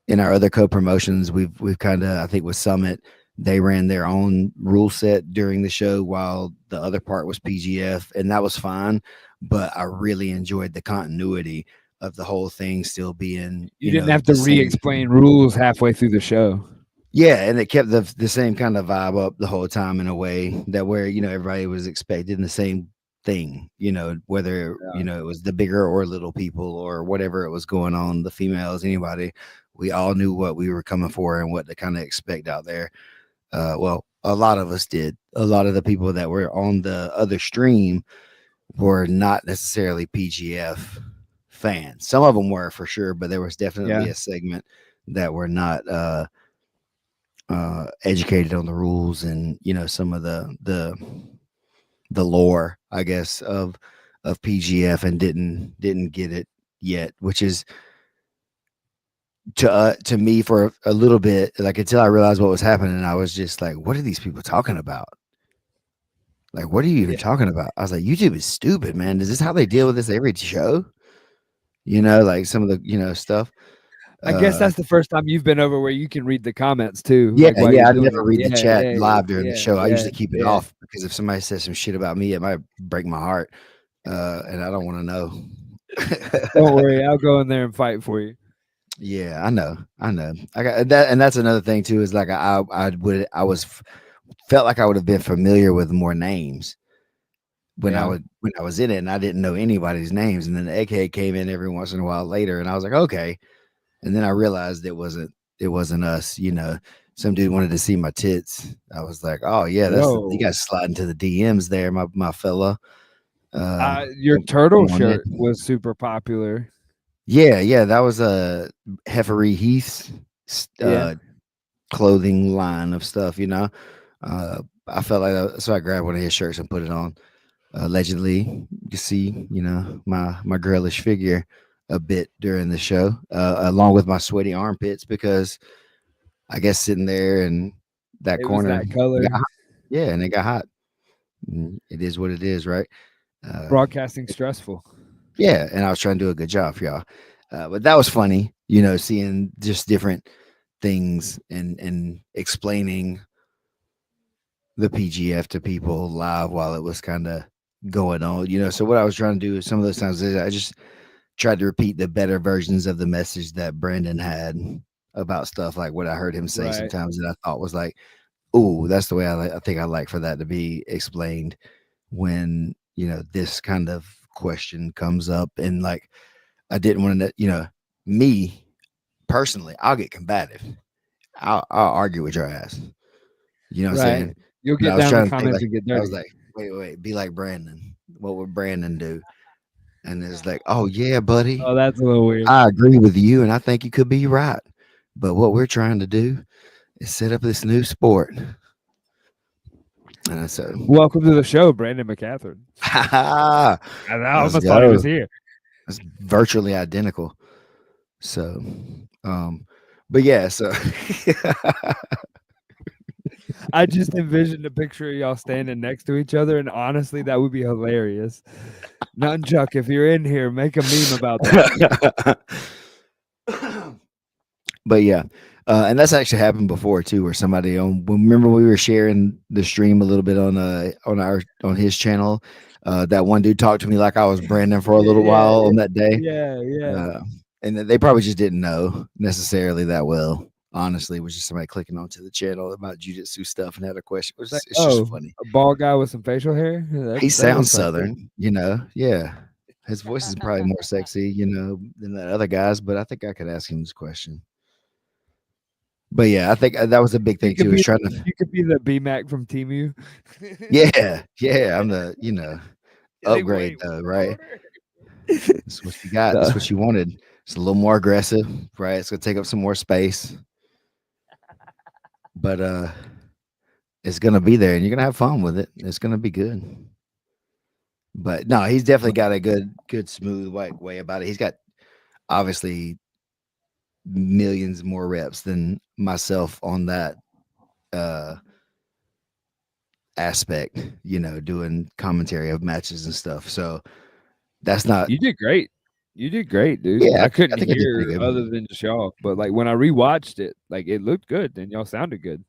in our other co-promotions we've kind of, I think with Summit, they ran their own rule set during the show while the other part was PGF, and that was fine, but I really enjoyed the continuity of the whole thing still being You didn't have to the same. re-explain rules halfway through the show. Yeah, and it kept the same kind of vibe up the whole time in a way that where everybody was expecting the same thing, whether, Yeah. it was the bigger or little people or whatever it was going on, the females, anybody. We all knew what we were coming for and what to kind of expect out there. Well, a lot of us did. A lot of the people that were on the other stream were not necessarily PGF fans. Some of them were for sure, but there was definitely Yeah. a segment that were not educated on the rules and some of the lore, I guess, of PGF and didn't get it yet, which is to me for a little bit, like until I realized what was happening, I was just like, what are these people talking about? Like, what are you even Yeah. talking about? I was like, YouTube is stupid, man. Is this how they deal with this every show? Like some of the stuff. I guess Uh, that's the first time you've been over where you can read the comments too, yeah, like while you're yeah. I doing never it. read the Yeah, chat yeah, live during the yeah, show. I yeah, usually keep it yeah. off because if somebody says some shit about me, it might break my heart, and I don't want to know. Don't worry, I'll go in there and fight for you. Yeah, I know. I know. I got that, and that's another thing too. Is like felt like I would have been familiar with more names Yeah. when I was in it, and I didn't know anybody's names. And then the egghead came in every once in a while later, and I was like, okay. And then I realized it wasn't us. Some dude wanted to see my tits. I was like, oh yeah, you Whoa. guys slide into the DMs there, my fella. Your Come turtle on in. shirt was super popular. Yeah, yeah, that was a Heffery Heath's Yeah. clothing line of stuff, I felt like so I grabbed one of his shirts and put it on. Allegedly, you can see, my girlish figure a bit during the show, along with my sweaty armpits because I guess sitting there in that It was corner, that it got color. hot. Yeah, and it got hot. It is what it is, right? Uh, Broadcasting stressful. yeah, and I was trying to do a good job for y'all, but that was funny, seeing just different things and explaining the PGF to people live while it was kind of going on. So what I was trying to do is some of those times is I just tried to repeat the better versions of the message that Brandon had about stuff like what I heard him say Right. sometimes that I thought was like, oh, that's the way I think I like for that to be explained when, this kind of question comes up. And like, I didn't want to, me personally, I'll get combative. I'll argue with your ass. You know what I'm Right. saying? You'll But I get was down in the trying to think comments like and get I was dirty. like, wait, be like Brandon. What would Brandon do? And it's like, oh yeah, buddy, Oh, that's a little weird. I agree with you, and I think you could be right. But what we're trying to do is set up this new sport. And I said, Welcome to the show, Brandon McCatherine. ha ha, I let's almost thought he was go. here. It's virtually identical. So, but yeah, so I just envisioned a picture of y'all standing next to each other, and honestly, that would be hilarious. Nunchuck, if you're in here, make a meme about that. but yeah, and that's actually happened before too, where somebody remember we were sharing the stream a little bit on his channel. That one dude talked to me like I was Brandon for a little Yeah, while on that day, yeah, yeah. uh, and they probably just didn't know necessarily that well. Honestly, it was just somebody clicking onto the channel about jujitsu stuff and had a question. It's like, It's just oh, funny. a bald guy with some facial hair? He That sounds looks like me. southern, yeah. His voice is probably more sexy, than that other guy's. But I think I could ask him this question. But yeah, I think that was a big thing too. Is trying to, You could be the BMAC from Temu. yeah, yeah. I'm the, Like, upgrade wait, though, right? what? That's what you got. No. That's what you wanted. It's a little more aggressive, right? It's gonna take up some more space, but it's gonna be there, and you're gonna have fun with it. It's gonna be good. But no, he's definitely got a good, smooth way about it. He's got obviously millions more reps than myself on that uh aspect, doing commentary of matches and stuff. So that's not You did great. You did great, dude. yeah, I couldn't I think I did pretty hear good. other than just y'all, but like when I rewatched it, like it looked good and y'all sounded good.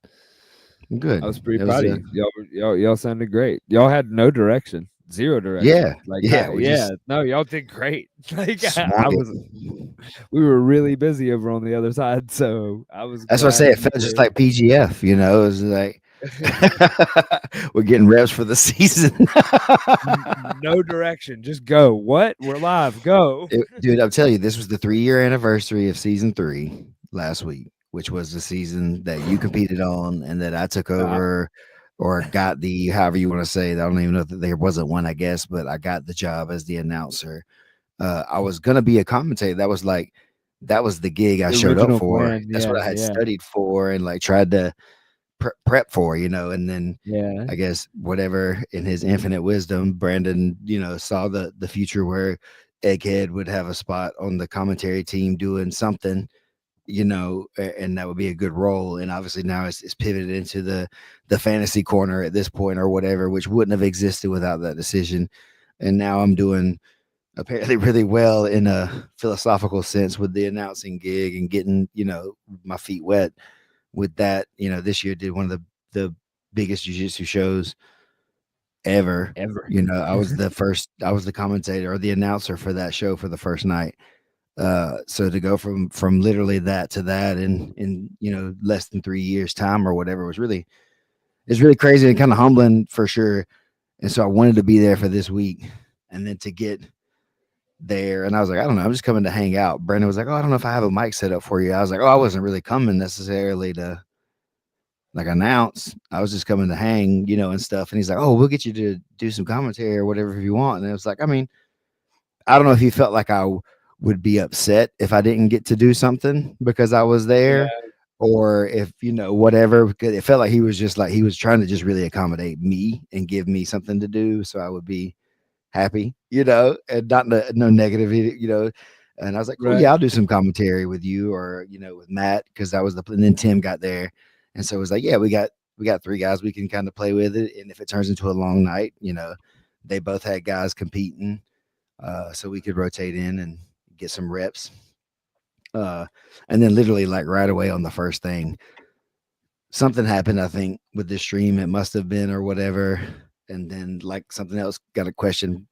I was Good. pretty It was proud of you. Y'all sounded great. Y'all had no direction, zero yeah, direction. Like, yeah, we yeah, just no, y'all did great. Like, swung it. we were really busy over on the other side, so I was That's what I say. glad It you felt just were. like PGF, It was like We're getting reps for the season. No direction, just go. What? We're live. Go. Dude, I'll tell you, this was the 3-year anniversary of season 3 last week, which was the season that you competed on and that I took Uh, over or got the however you want to say. I don't even know if there wasn't one, I guess, but I got the job as the announcer. I was gonna be a commentator. That was the gig I the showed up original for. plan. That's what Yeah, I had yeah, studied for and like tried to prep for, and then yeah. I guess whatever in his infinite wisdom, Brandon, saw the future where Egghead would have a spot on the commentary team doing something, and that would be a good role. And obviously now it's pivoted into the fantasy corner at this point or whatever, which wouldn't have existed without that decision. And now I'm doing apparently really well in a philosophical sense with the announcing gig and getting, my feet wet with that. This year did one of the biggest jiu-jitsu shows ever. Ever. I was the commentator or the announcer for that show for the first night. So to go from literally that to that in less than 3 years time or whatever was really it's really crazy and kind of humbling for sure. And so I wanted to be there for this week, and then to get there, and I was like, I don't know, I'm just coming to hang out. Brandon was like, oh, I don't know if I have a mic set up for you. I was like, oh, I wasn't really coming necessarily to like announce. I was just coming to hang, and stuff. And he's like, oh, we'll get you to do some commentary or whatever if you want. And it was like, I mean, I don't know if he felt like would be upset if I didn't get to do something because I was there, Yeah, or if whatever. Because it felt like he was just like he was trying to just really accommodate me and give me something to do, so I would be happy, and not no negativity, And I was like, cool, right. yeah, I'll do some commentary with you or with Matt because that was and then Tim got there, and so it was like, yeah, we got 3 guys we can kind of play with it, and if it turns into a long night, they both had guys competing, so we could rotate in and get some reps. Uh, and then literally like right away on the first thing, something happened. I think with this stream, it must have been or whatever, and then like something else got a question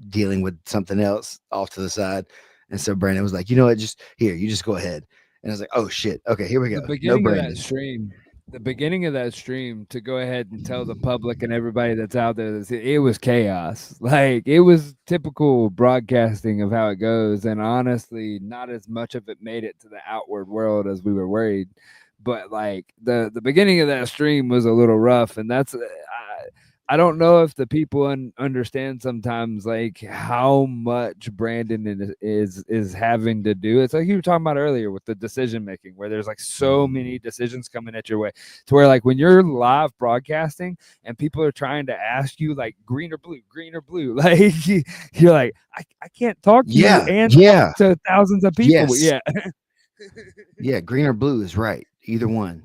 dealing with something else off to the side. And so Brandon was like, you know what, just here, you just go ahead. And I was like, oh shit. Okay, here we The go. No beginning of that Brandon. stream the beginning of that stream, to go ahead and tell the public and everybody that's out there that it was chaos. Like, it was typical broadcasting of how it goes, and honestly, not as much of it made it to the outward world as we were worried. But like the beginning of that stream was a little rough, and that's I don't know if the people understand sometimes like how much Brandon is having to do. It's like you were talking about earlier with the decision making, where there's like so many decisions coming at your way, to where like when you're live broadcasting and people are trying to ask you like green or blue, like you're like I can't talk to you Yeah, and talk yeah, to thousands of people. yes, Yeah, yeah. Green or blue is right. Either one.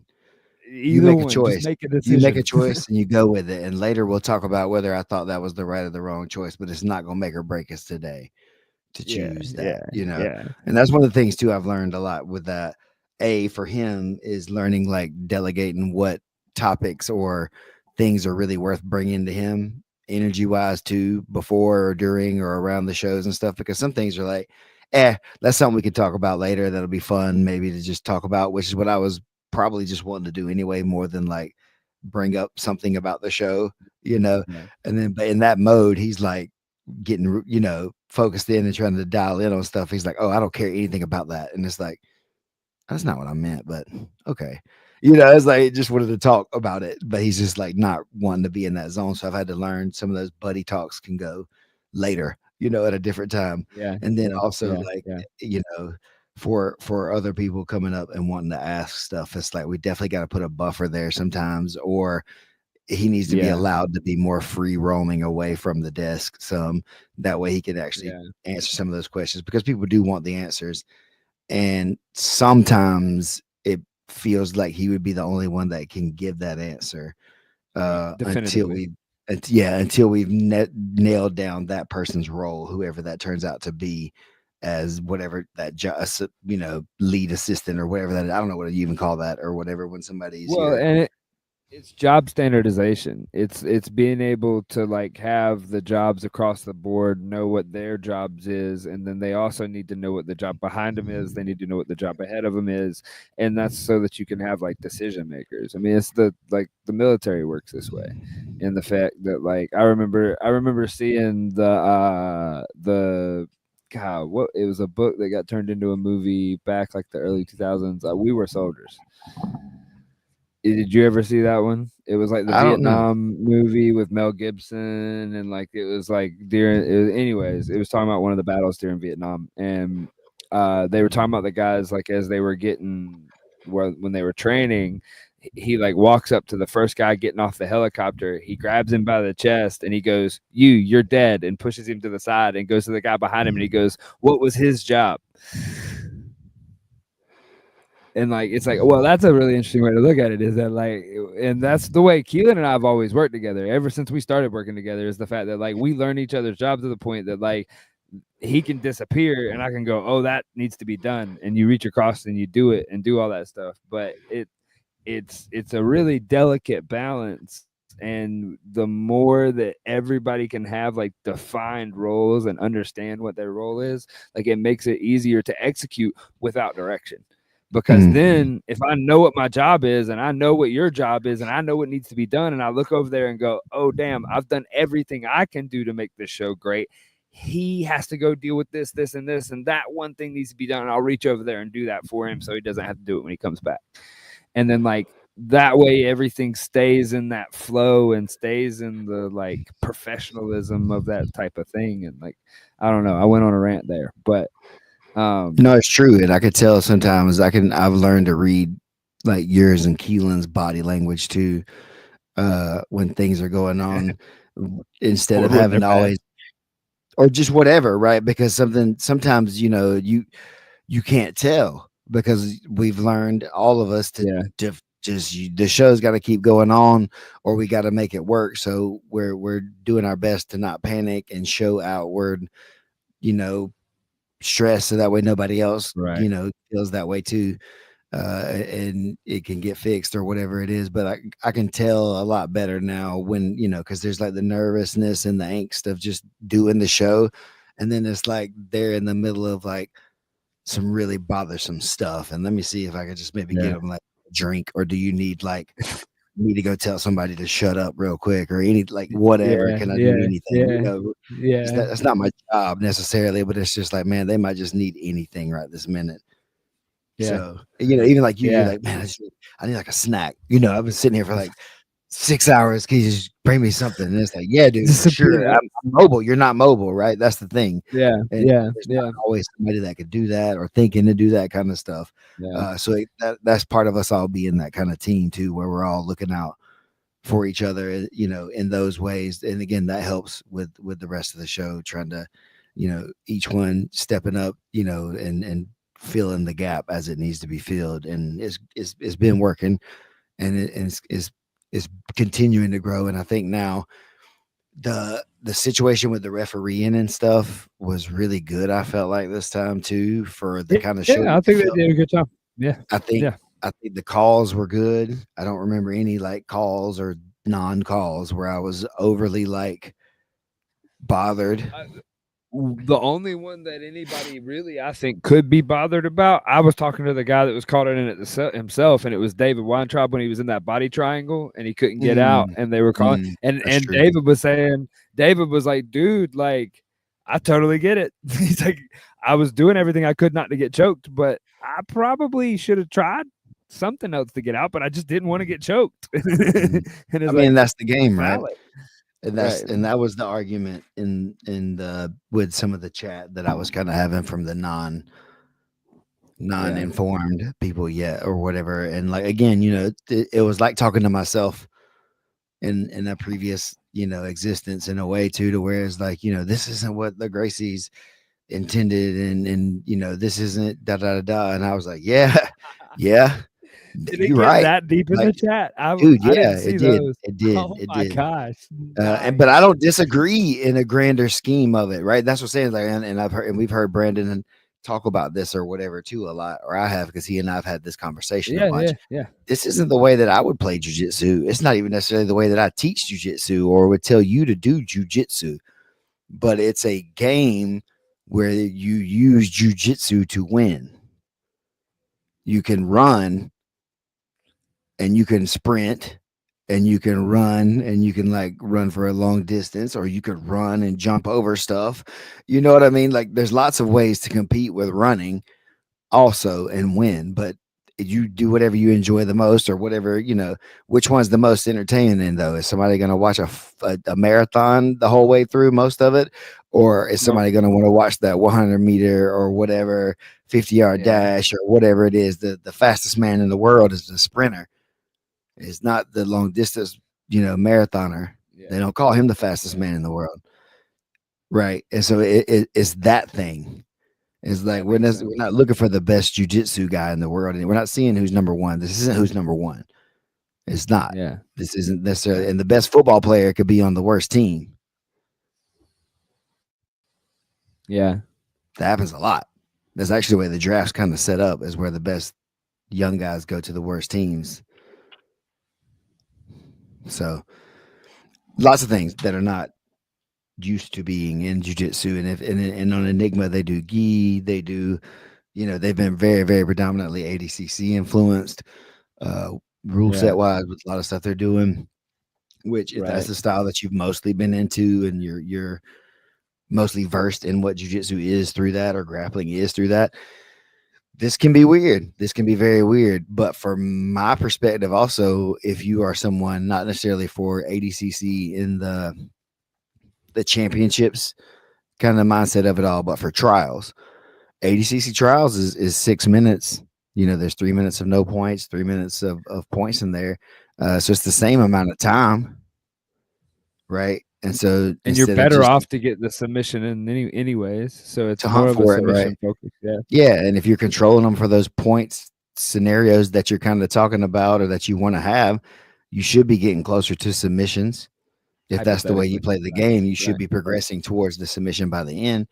You either make a one, just choice. make a You make decision. a choice and you go with it. And later we'll talk about whether I thought that was the right or the wrong choice, but it's not gonna make or break us today to Yeah, choose that, yeah, yeah, And that's one of the things too I've learned a lot with that. A for him is learning like delegating what topics or things are really worth bringing to him energy wise too before or during or around the shows and stuff because some things are like, that's something we could talk about later. That'll be fun, maybe to just talk about, which is what I was probably just wanting to do anyway, more than like bring up something about the show, you know. yeah, And then, but in that mode, he's like getting focused in and trying to dial in on stuff. He's like, oh, I don't care anything about that, and it's like that's not what I meant, but okay. It's like he just wanted to talk about it, but he's just like not wanting to be in that zone. So I've had to learn some of those buddy talks can go later, at a different time. yeah, And then yeah, also yeah, like, yeah, for other people coming up and wanting to ask stuff, it's like we definitely got to put a buffer there sometimes, or he needs to be yeah, allowed to be more free roaming away from the desk some that way he can actually yeah. answer some of those questions because people do want the answers, and sometimes it feels like he would be the only one that can give that answer until Definitively. until we've nailed down that person's role, whoever that turns out to be, as whatever that lead assistant or whatever that I don't know what you even call that or whatever when somebody's Well, your and It's job standardization. It's being able to like have the jobs across the board know what their jobs is, and then they also need to know what the job behind them is. They need to know what the job ahead of them is, and that's so that you can have like decision makers. I mean, it's the like the military works this way, and the fact that like I remember seeing the God, what it was a book that got turned into a movie back like the early 2000s. We Were Soldiers. Did you ever see that one? It was like the I don't know. Vietnam movie with Mel Gibson, and like it was like during. Anyways, it was talking about one of the battles during Vietnam, and they were talking about the guys like as they were getting when they were training. He like walks up to the first guy getting off the helicopter. He grabs him by the chest and he goes, You're dead," and pushes him to the side and goes to the guy behind him and he goes, "What was his job?" And like it's like, well, that's a really interesting way to look at it, is that like, and that's the way Keelan and I have always worked together ever since we started working together, is the fact that like we learn each other's jobs to the point that like he can disappear and I can go, "Oh, that needs to be done," and you reach across and you do it and do all that stuff. But it's a really delicate balance, and the more that everybody can have like defined roles and understand what their role is, like it makes it easier to execute without direction. Because Mm. then if I know what my job is and I know what your job is and I know what needs to be done, and I look over there and go, "Oh damn, I've done everything I can do to make this show great. He has to go deal with this and this, and that one thing needs to be done, and I'll reach over there and do that for him so he doesn't have to do it when he comes back." And then like that way everything stays in that flow and stays in the like professionalism of that type of thing. And like, I don't know, I went on a rant there, but No, um it's true, and I could tell sometimes I've learned to read like yours and Keelan's body language too, when things are going on, instead of or when having they're to bad. always or just whatever, right? Because something sometimes you can't tell because we've learned all of us Yeah, to just the show's got to keep going on or we got to make it work. So we're doing our best to not panic and show outward, you know, stress so that way nobody else, right. feels that way too. And it can get fixed or whatever it is. But I can tell a lot better now when, because there's like the nervousness and the angst of just doing the show. And then it's like they're in the middle of like some really bothersome stuff. And let me see if I could just maybe get Yeah. them like a drink, or do you need like me to go tell somebody to shut up real quick or any like whatever? Yeah, Can I do yeah, anything? yeah, Because yeah, that's not my job necessarily, but it's just like, man, they might just need anything right this minute. yeah, So, even like you're yeah. like, "Man, I need like a snack." I've been sitting here for like 6 hours. Can you just bring me something? And it's like, "Yeah, dude, for Just a sure. peanut. I'm mobile. You're not mobile, right? That's the thing." Yeah, And yeah, there's not yeah, always somebody that could do that or thinking to do that kind of stuff. yeah, So that's part of us all being that kind of team too, where we're all looking out for each other, in those ways. And again, that helps with the rest of the show, trying to, each one stepping up, and filling the gap as it needs to be filled. And it's been working, and it's continuing to grow. And I think now the situation with the refereeing and stuff was really good. I felt like this time too, for the kind of show yeah. that I we think they felt. did a good job. Yeah, I think yeah. I think the calls were good. I don't remember any like calls or non-calls where I was overly like bothered. The only one that anybody really, I think, could be bothered about, I was talking to the guy that was caught in it himself, and it was David Weintraub when he was in that body triangle and he couldn't get out, Mm, and they were calling, and that's and true. David was saying, David was like, "Dude, like, I totally get it." He's like, "I was doing everything I could not to get choked, but I probably should have tried something else to get out, but I just didn't want to get choked." Mm. And I it's mean, like that's the game, right? valid, And right? that was the argument in the with some of the chat that I was kind of having from the Yeah, non-informed people yet or whatever. And like again, it was like talking to myself in a previous, existence in a way too, to where it's like, this isn't what the Gracies intended, and this isn't da da da da. And I was like, yeah, yeah, did it you're get right. that deep in Like, the chat? dude, I yeah, didn't it see did, those. it did, Oh it my did. gosh, And but I nice. don't disagree in a grander scheme of it, right? That's what I'm saying. Like, and I've heard, and we've heard Brandon and talk about this or whatever too a lot, or I have, because he and I've had this conversation a Yeah, bunch. yeah, yeah, This isn't the way that I would play jujitsu. It's not even necessarily the way that I teach jujitsu or would tell you to do jujitsu, but it's a game where you use jujitsu to win. You can run and you can sprint and you can run and you can like run for a long distance, or you could run and jump over stuff. You know what I mean? Like there's lots of ways to compete with running also and win, but you do whatever you enjoy the most or whatever, which one's the most entertaining though? Is somebody going to watch a marathon the whole way through most of it? Or is nope, somebody going to want to watch that 100-meter or whatever 50-yard yeah, dash or whatever it is? The fastest man in the world is the sprinter. It's not the long distance, marathoner. yeah, They don't call him the fastest yeah. man in the world. Right. And so it's that thing. It's like That makes we're sense. not looking for the best jujitsu guy in the world, and we're not seeing who's number one. This isn't who's number one. It's not. Yeah, This isn't necessarily. yeah, And the best football player could be on the worst team. yeah, That happens a lot. That's actually the way the draft's kind of set up. Is where the best young guys go to the worst teams. So lots of things that are not used to being in jujitsu, and if and on Enigma they do gi, they do. They've been very very predominantly ADCC influenced, uh, rule yeah. set wise with a lot of stuff they're doing. Which, if that's Right. the style that you've mostly been into and you're mostly versed in what jujitsu is through that, or grappling is through that, this can be weird. This can be very weird. But from my perspective, also, if you are someone not necessarily for ADCC in the championships kind of mindset of it all, but for trials, ADCC trials is 6 minutes. There's 3 minutes of no points, 3 minutes of points in there. So it's the same amount of time, right? And so And you're instead of better just off to get the submission in anyways. So it's to more hunt of a for it, right? submission focus. Yeah. Yeah, and if you're controlling them for those points scenarios that you're kind of talking about or that you want to have, you should be getting closer to submissions. If that's the way you Hypothetically. play the Right. game, you should Right. be Right. progressing towards the submission by the end,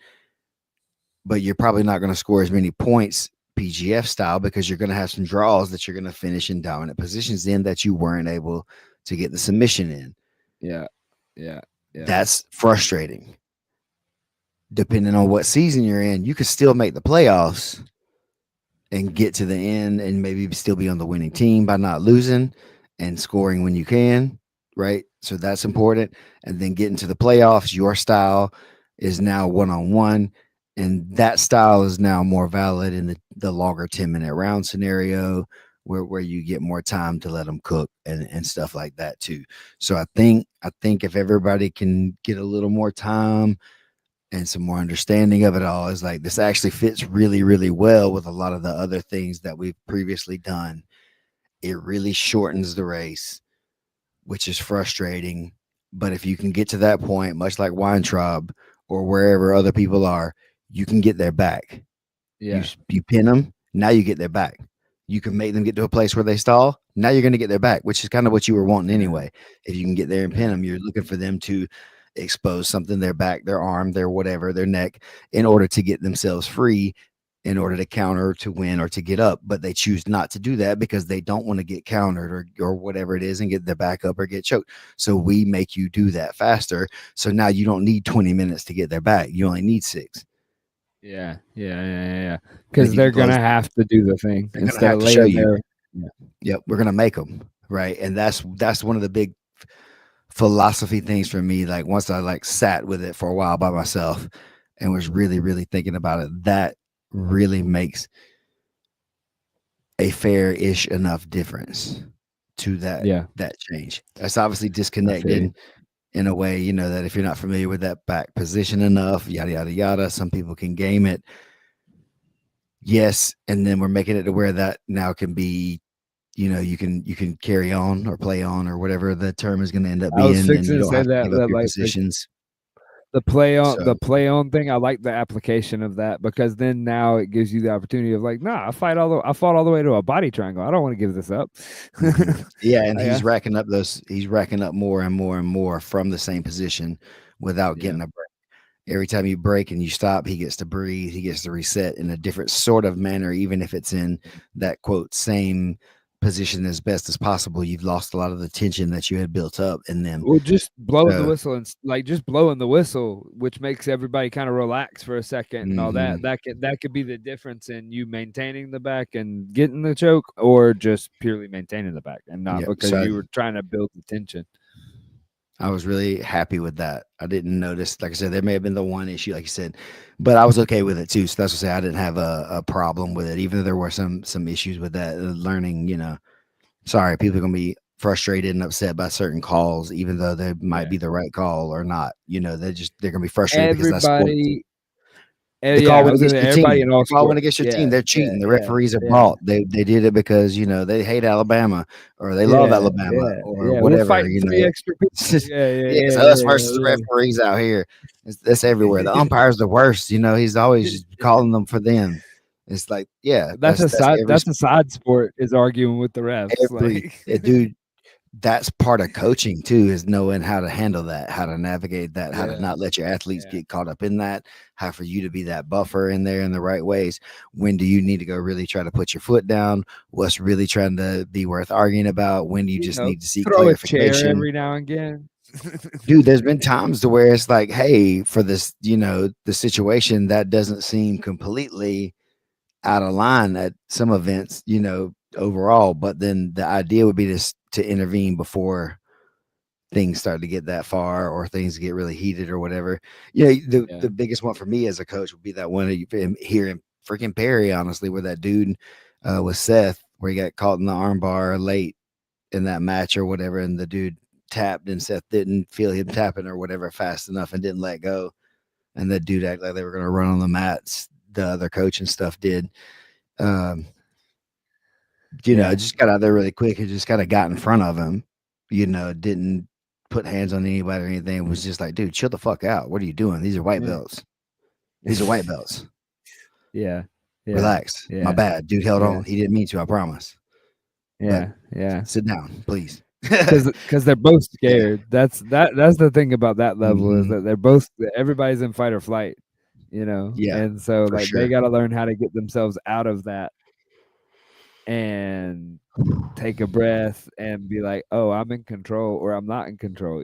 but you're probably not going to score as many points PGF style because you're going to have some draws that you're going to finish in dominant positions in that you weren't able to get the submission in. Yeah. Yeah. Yeah. That's frustrating. Depending on what season you're in, you could still make the playoffs and get to the end and maybe still be on the winning team by not losing and scoring when you can, right? So that's important. And then getting to the playoffs, your style is now one on one. And that style is now more valid in the longer 10-minute round scenario where you get more time to let them cook and stuff like that too. So I think if everybody can get a little more time and some more understanding of it all, is like this actually fits really really well with a lot of the other things that we've previously done. It really shortens the race, which is frustrating, but if you can get to that point, much like Weintraub or wherever other people are, you can get their back. you Yeah. you pin them, now you get their back. You can make them get to a place where they stall, now you're going to get their back, which is kind of what you were wanting Yeah. anyway. If you can get there and pin Yeah. them, you're looking for them to expose something, their back, their arm, their whatever, their neck, in order to get themselves free, in order to counter, to win, or to get up. But they choose not to do that because they don't want to get countered or whatever it is and get their back up or get choked. So we make you do that faster. So now you don't need 20 minets to get their back. You only need 6. Yeah. Yeah. Yeah. And if Because you can they're close, gonna have to do the thing they're going to instead have of to show laying you. there. Yeah. Yep, we're gonna make them, right? And that's one of the big philosophy things for me. Like once I like sat with it for a while by myself and was really really thinking about it, that really makes a fair-ish enough difference to Yeah. that change. That's obviously I feel you. disconnected in a way, that if you're not familiar with that back position enough, yada yada yada. Some people can game it, yes, and then we're making it to where that now can be, you can carry on or play on or whatever the term is going to end up I was being, and fixing you to don't say have to that give up that your like positions. the So play on thing. I like the application of that because then now it gives you the opportunity of like, nah, I fought all the way to a body triangle. I don't want to give this up. yeah, and Yeah. he's racking up more and more and more from the same position without Yeah. getting a break. Every time you break and you stop, he gets to breathe. He gets to reset in a different sort of manner, even if it's in that quote same position as best as possible. You've lost a lot of the tension that you had built up in them. Well, just blowing the So, whistle and like just blowing the whistle, which makes everybody kind of relax for a second and all that. mhm. That could be the difference in you maintaining the back and getting the choke, or just purely maintaining the back and not Yeah. because So you were trying to build the tension. I was really happy with that. I didn't notice, like I said, there may have been the one issue, like you said, but I was okay with it too. So that's to say I didn't have a problem with it, even though there were some issues with that learning. Sorry, people are gonna be frustrated and upset by certain calls, even though they might Yeah. be the right call or not. They're gonna be frustrated because that's sports. Everybody, The call yeah, I went was gonna against say your everybody team. in all The call went sports. against your team. Yeah, They're yeah, cheating. The yeah, referees are yeah, bought. They did it because they hate Alabama or they love yeah, Alabama yeah, or yeah. We're whatever. fighting 3 extra It's people. just, Yeah, yeah, yeah, it's yeah, us versus the yeah, referees out here. That's everywhere. The yeah, umpire's the worst. He's always yeah. just calling them for them. It's like, yeah, that's every That's a side sport is arguing with the refs, every like dude. That's part of coaching too, is knowing how to handle that, how to navigate that, how to yeah, not let your athletes yeah. get caught up in that, how for you to be that buffer in there in the right ways. When do you need to go really try to put your foot down? What's really trying to be worth arguing about? When do you You just know, need to seek throw a chair clarification? every now and again. Dude, there's been times to where it's like, hey, for this, the situation that doesn't seem completely out of line at some events, overall, but then the idea would be to intervene before things start to get that far or things get really heated or whatever. The Yeah. biggest one for me as a coach would be that one here in freaking Perry, honestly, where that dude was Seth, where he got caught in the armbar late in that match or whatever, and the dude tapped and Seth didn't feel him tapping or whatever fast enough and didn't let go. And the dude acted like they were going to run on the mats. The other coach and stuff did. Um, Yeah. just got out there really quick and just kind of got in front of him, didn't put hands on anybody or anything. It was just like, dude, chill the fuck out. What are you doing? These are white Yeah. belts. These are white belts. Yeah. Yeah. Relax. My Yeah. bad. Dude held Yeah. on. He didn't mean to, I promise. But Yeah. Yeah. sit down, please. Because they're both Yeah. scared. That's the thing about that level is Hmm. that they're both everybody's in fight or flight, Yeah, and so for like they sure. got to learn how to get themselves out of that and take a breath and be like, "Oh, I'm in control or I'm not in control,"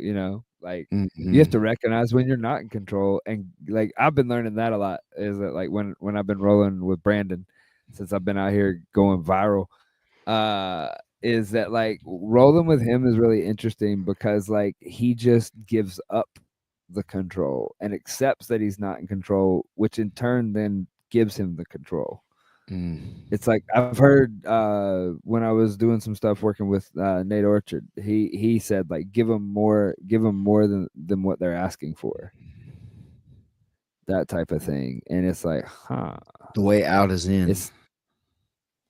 Like you have to Hmm. recognize when you're not in control and like I've been learning that a lot is that like when I've been rolling with Brandon since I've been out here going viral uh is that like rolling with him is really interesting because like he just gives up the control and accepts that he's not in control, which in turn then gives him the control. Mm. It's like I've heard when I was doing some stuff working with Nate Orchard, he said like give them more than what they're asking for, that type of thing. And it's like, huh. The way out is in. It's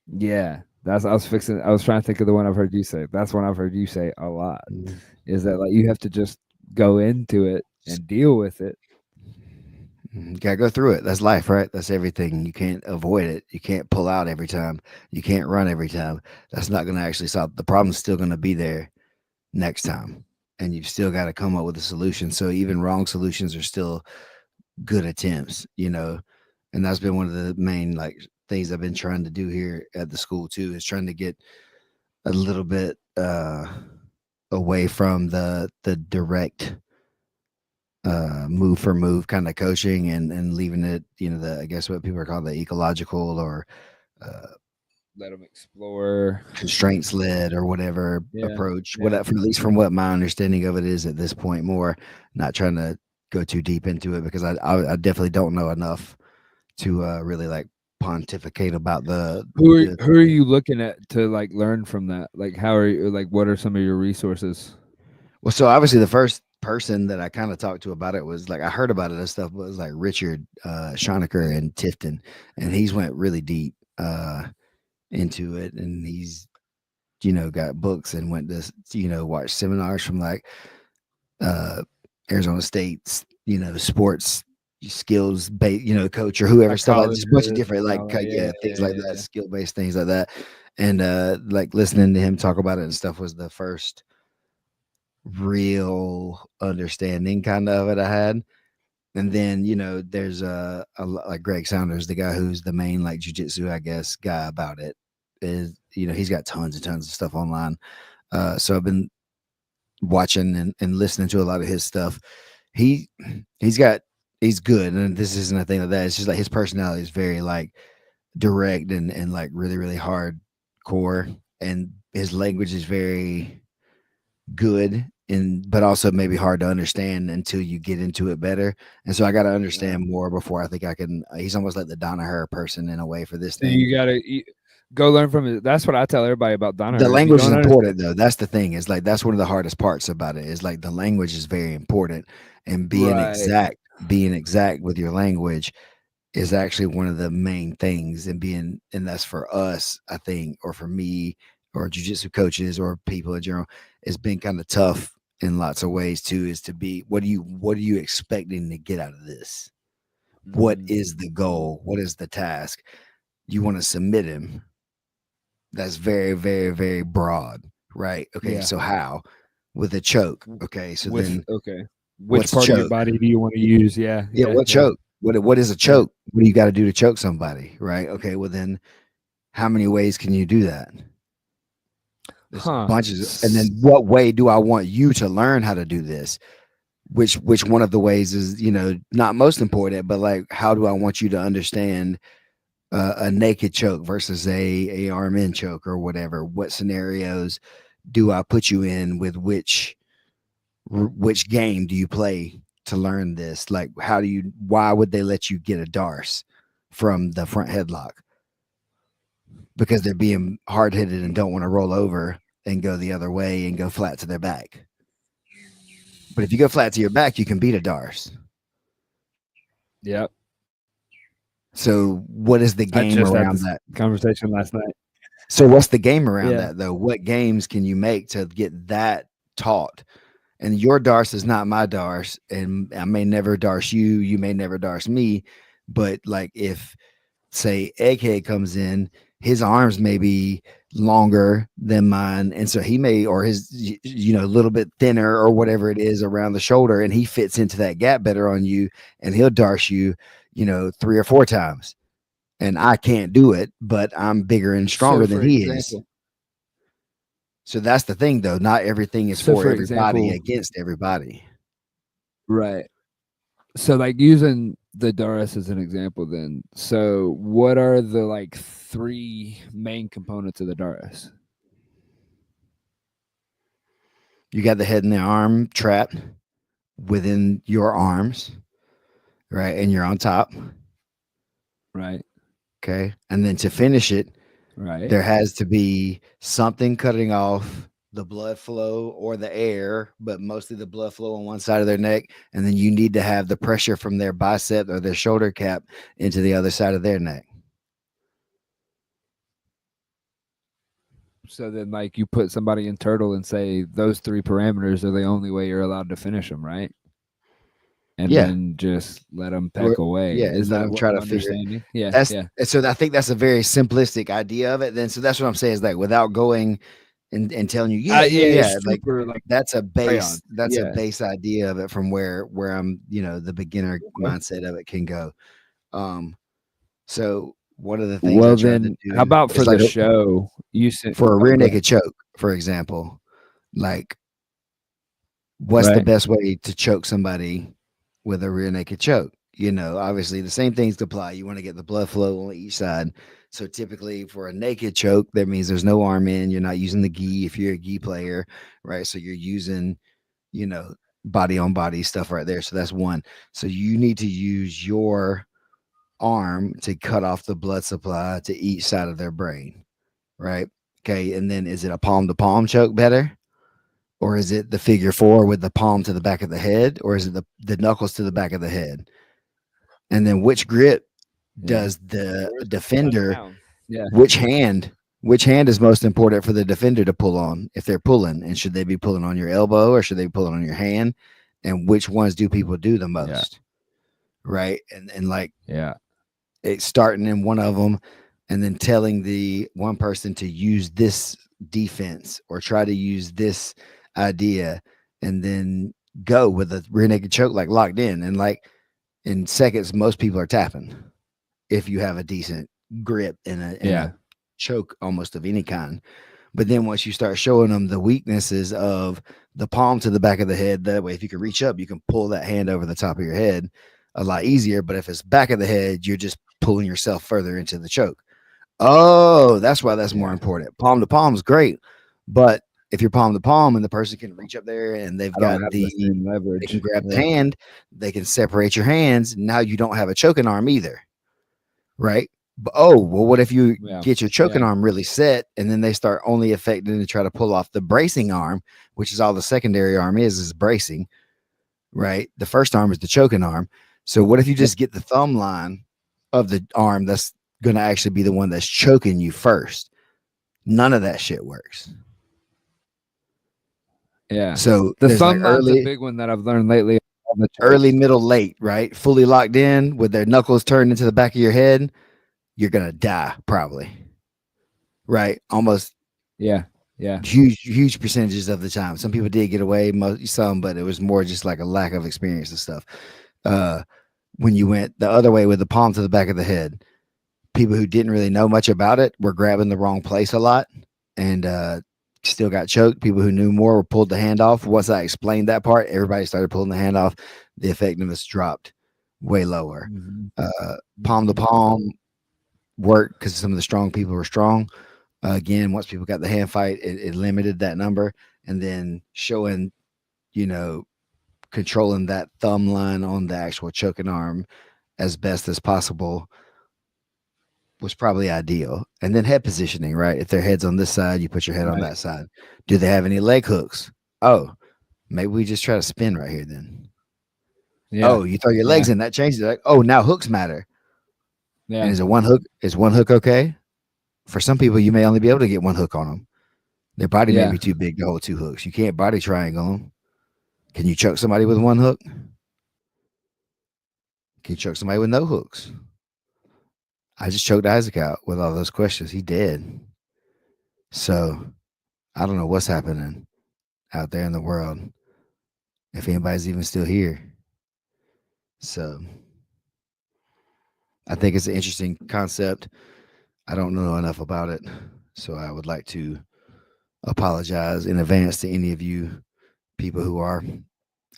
yeah. I was trying to think of the one I've heard you say. That's one I've heard you say a lot. Mm. Is that like you have to just go into it and deal with it. Gotta go through it. That's life, right? That's everything. You can't avoid it. You can't pull out every time. You can't run every time. That's not going to actually solve the problem's still going to be there next time. And you've still got to come up with a solution. So even wrong solutions are still good attempts, And that's been one of the main like things I've been trying to do here at the school too, is trying to get a little bit away from the direct move for move kind of coaching and leaving it, the I guess what people are called the ecological or uh, Let them explore. constraints led or whatever Yeah. approach. Yeah. Whatever, at least from what my understanding of it is at this point, more not trying to go too deep into it because I definitely don't know enough to really like pontificate about the Who are you looking at to like learn from that? Like how are you like what are some of your resources? well, so obviously the first person that I kind of talked to about it was like I heard about it and stuff, but it was like Richard Schonecker and Tifton, and he's went really deep into it, and he's got books and went to watch seminars from like uh, Arizona State's sports skills based coach or whoever stuff like just a bunch of Psychologist different and like all that. Yeah, things yeah, like yeah, that, yeah. skill based things like that, and like listening to him talk about it and stuff was the first real understanding kind of it I had. And then, there's like Greg Saunders, the guy who's the main like jujitsu, I guess, guy about it. Is he's got tons and tons of stuff online. So I've been watching and listening to a lot of his stuff. He he's got he's good, and this isn't a thing like that. It's just like his personality is very like direct and like really really hardcore, and his language is very good and but also maybe hard to understand until you get into it better. And so I got to Yeah. understand more before I think I can. He's almost like the Danaher person in a way for this So thing. you gotta go learn from it. That's what I tell everybody about The Donaher. If you language is don't understand, important though. That's the thing. Is like that's one of the hardest parts about it. Is like the language is very important, and right? being exact with your language is actually one of the main things. And that's for us, I think, or for me, or jujitsu coaches, or people in general. It's been kind of tough in lots of ways too. Is to be what are you expecting to get out of this? What Mhm. is the goal? What is the task? You want to submit him. That's very, very, very broad, right? Okay, Yeah. so how? With a choke. W- Okay, so With then okay, which what's a part of your choke? body do you want to use? Yeah, Yeah, yeah, what yeah, choke? What is a yeah. choke? What do you got to do to choke somebody, right? Okay, well then how many ways can you do that? There's Huh. bunches, and then what way do I want you to learn how to do this? Which one of the ways is not most important, but like how do I want you to understand a naked choke versus a arm in choke or whatever? What scenarios do I put you in with which game do you play to learn this? Like, why would they let you get a Darce from the front headlock? Because they're being hard headed and don't want to roll over and go the other way and go flat to their back. But if you go flat to your back, you can beat a Darce. Yep. So, what is the I game just had around this that? conversation last night. So, what's the game around Yeah. that, though? What games can you make to get that taught? And your Darce is not my Darce, and I may never Darce you. You may never Darce me. But, like, if say Egghead comes in, his arms may be longer than mine, and so he may, or his a little bit thinner or whatever it is around the shoulder, and he fits into that gap better on you, and he'll darce you, 3 or 4 times, and I can't do it, but I'm bigger and So stronger for than he is. example, So that's the thing, though. Not everything is so for for everybody example, against everybody. right. So like using the Doris as an example then. So what are the like three main components of the Doris? You got the head and the arm trapped within your arms, right, and you're on top. Right. Okay. And then to finish it, Right. there has to be something cutting off the blood flow or the air, but mostly the blood flow on one side of their neck. And then you need to have the pressure from their bicep or their shoulder cap into the other side of their neck. So then like you put somebody in turtle and say those three parameters are the only way you're allowed to finish them, right? And Yeah. then just let them Or- peck away. Yeah. Is And let that them what try I'm to figure understanding? Yeah. that's Yeah. and so I think that's a very simplistic idea of it. Then so that's what I'm saying is like without going and telling you, yeah, yeah, Yeah, yeah. it's Like super like that's crayons. a Yeah. base idea of it from where I'm, the beginner Okay. mindset of it can go. Um So one of the things I Well tried to then how do about for is the like show? You said for a oh rear go ahead. naked choke, for example, like what's the Right. best way to choke somebody with a rear naked choke? Obviously the same things apply. You want to get the blood flow on each side. So typically for a naked choke, that means there's no arm in. You're not using the gi if you're a gi player, right? So you're using, you know, body on body stuff right there. So that's one. So you need to use your arm to cut off the blood supply to each side of their brain, right? Okay, and then is it a palm to palm choke better? Or is it the figure four with the palm to the back of the head? Or is it the knuckles to the back of the head? And then which grip Yeah. does the Where's the upside defender, down? Yeah. which hand, which hand is most important for the defender to pull on if they're pulling? And should they be pulling on your elbow or should they be pulling on your hand? And which ones do people do the Yeah. most? Right. And like Yeah. it's starting in one of them and then telling the one person to use this defense or try to use this idea and then go with a rear naked choke like locked in and like In seconds, most people are tapping if you have a decent grip and a Yeah. choke almost of any kind. But then once you start showing them the weaknesses of the palm to the back of the head, that way, if you can reach up, you can pull that hand over the top of your head a lot easier. But if it's back of the head, you're just pulling yourself further into the choke. Oh, that's why that's more Yeah. important. Palm to palm is great, but if you're palm to palm and the person can reach up there and they've I don't got have the same they can leverage. grab the Yeah. hand, they can separate your hands. Now you don't have a choking arm either, right? But, oh, well, what if you Yeah. get your choking Yeah. arm really set and then they start only affecting to try to pull off the bracing arm, which is all the secondary arm is bracing, right? The first arm is the choking arm. So what if you Yeah. just get the thumb line of the arm that's going to actually be the one that's choking you first? None of that shit works. Yeah. So The there's like thumb line's a early, big one that I've learned lately. All the early, chokes. middle, late, right? Fully locked in with their knuckles turned into the back of your head, you're gonna die probably, right? Almost Yeah. Yeah. huge percentages of the time. Some people did get away, some, but it was more just like a lack of experience and stuff. Uh, when you went the other way with the palm to the back of the head, people who didn't really know much about it were grabbing the wrong place a lot and still got choked. People who knew more were pulled the hand off. Once I explained that part, everybody started pulling the hand off. The effectiveness dropped way lower. Mhm. Palm to Mhm. palm worked because some of the strong people were strong. Again, once people got the hand fight, it limited that number. And then showing, you know, controlling that thumb line on the actual choking arm as best as possible was probably ideal. And then head positioning, right? If their head's on this side, you put your head on Right. that side. Do they have any leg hooks? Oh, maybe we just try to spin right here then. Yeah. Oh, you throw your legs Yeah. in, that changes it. Like, oh, now hooks matter. And Yeah. is it one hook? Is one hook okay? For some people, you may only be able to get one hook on them. Their body may Yeah. be too big to hold two hooks. You can't body triangle them. Can you choke somebody with one hook? Can you choke somebody with no hooks? I just choked Isaac out with all those questions. He dead. So I don't know what's happening out there in the world. If anybody's even still here. So I think it's an interesting concept. I don't know enough about it. So I would like to apologize in advance to any of you people who are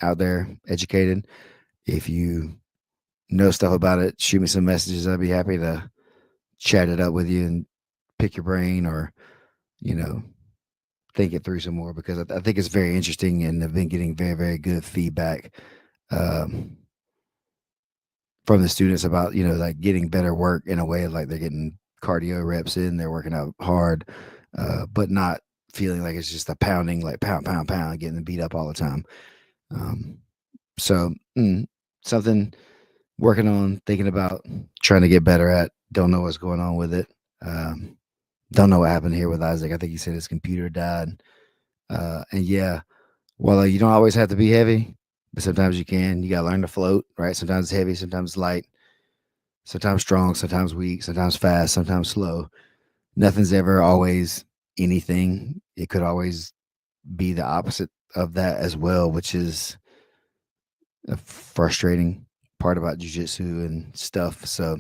out there educated. If you know stuff about it, shoot me some messages. I'd be happy to chat it up with you and pick your brain or, you know, think it through some more because I think it's very interesting and I've been getting very, very good feedback. Um, from the students about like getting better work in a way like they're getting cardio reps in, they're working out hard, but not feeling like it's just a pounding like pound pound pound getting beat up all the time. um, so something working on, thinking about, trying to get better at. Don't know what's going on with it. um, don't know what happened here with Isaac. I think he said his computer died. And yeah, well, you don't always have to be heavy, but sometimes you can. You got to learn to float, right? Sometimes it's heavy, sometimes it's light. Sometimes strong, sometimes weak, sometimes fast, sometimes slow. Nothing's ever always anything. It could always be the opposite of that as well, which is a frustrating part about jujitsu and stuff. So,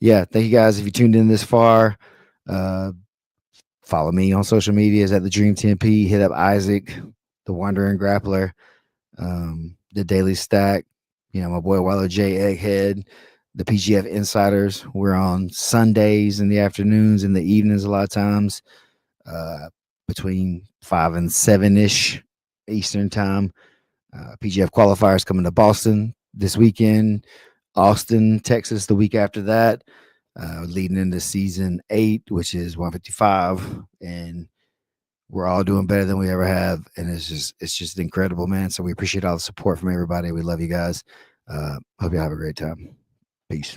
yeah, thank you guys. If you tuned in this far, uh, follow me on social medias at the Dream 10P. Hit up Isaac, the Wandering Grappler, the Daily Stack. My boy Wallow J Egghead, the PGF Insiders. We're on Sundays in the afternoons and the evenings a lot of times, uh, between 5 and 7 ish Eastern time. PGF qualifiers coming to Boston this weekend, Austin, Texas the week after that, leading into season 8, which is 155. And we're all doing better than we ever have, and it's just incredible, man. So we appreciate all the support from everybody. We love you guys. Hope you have a great time. Peace.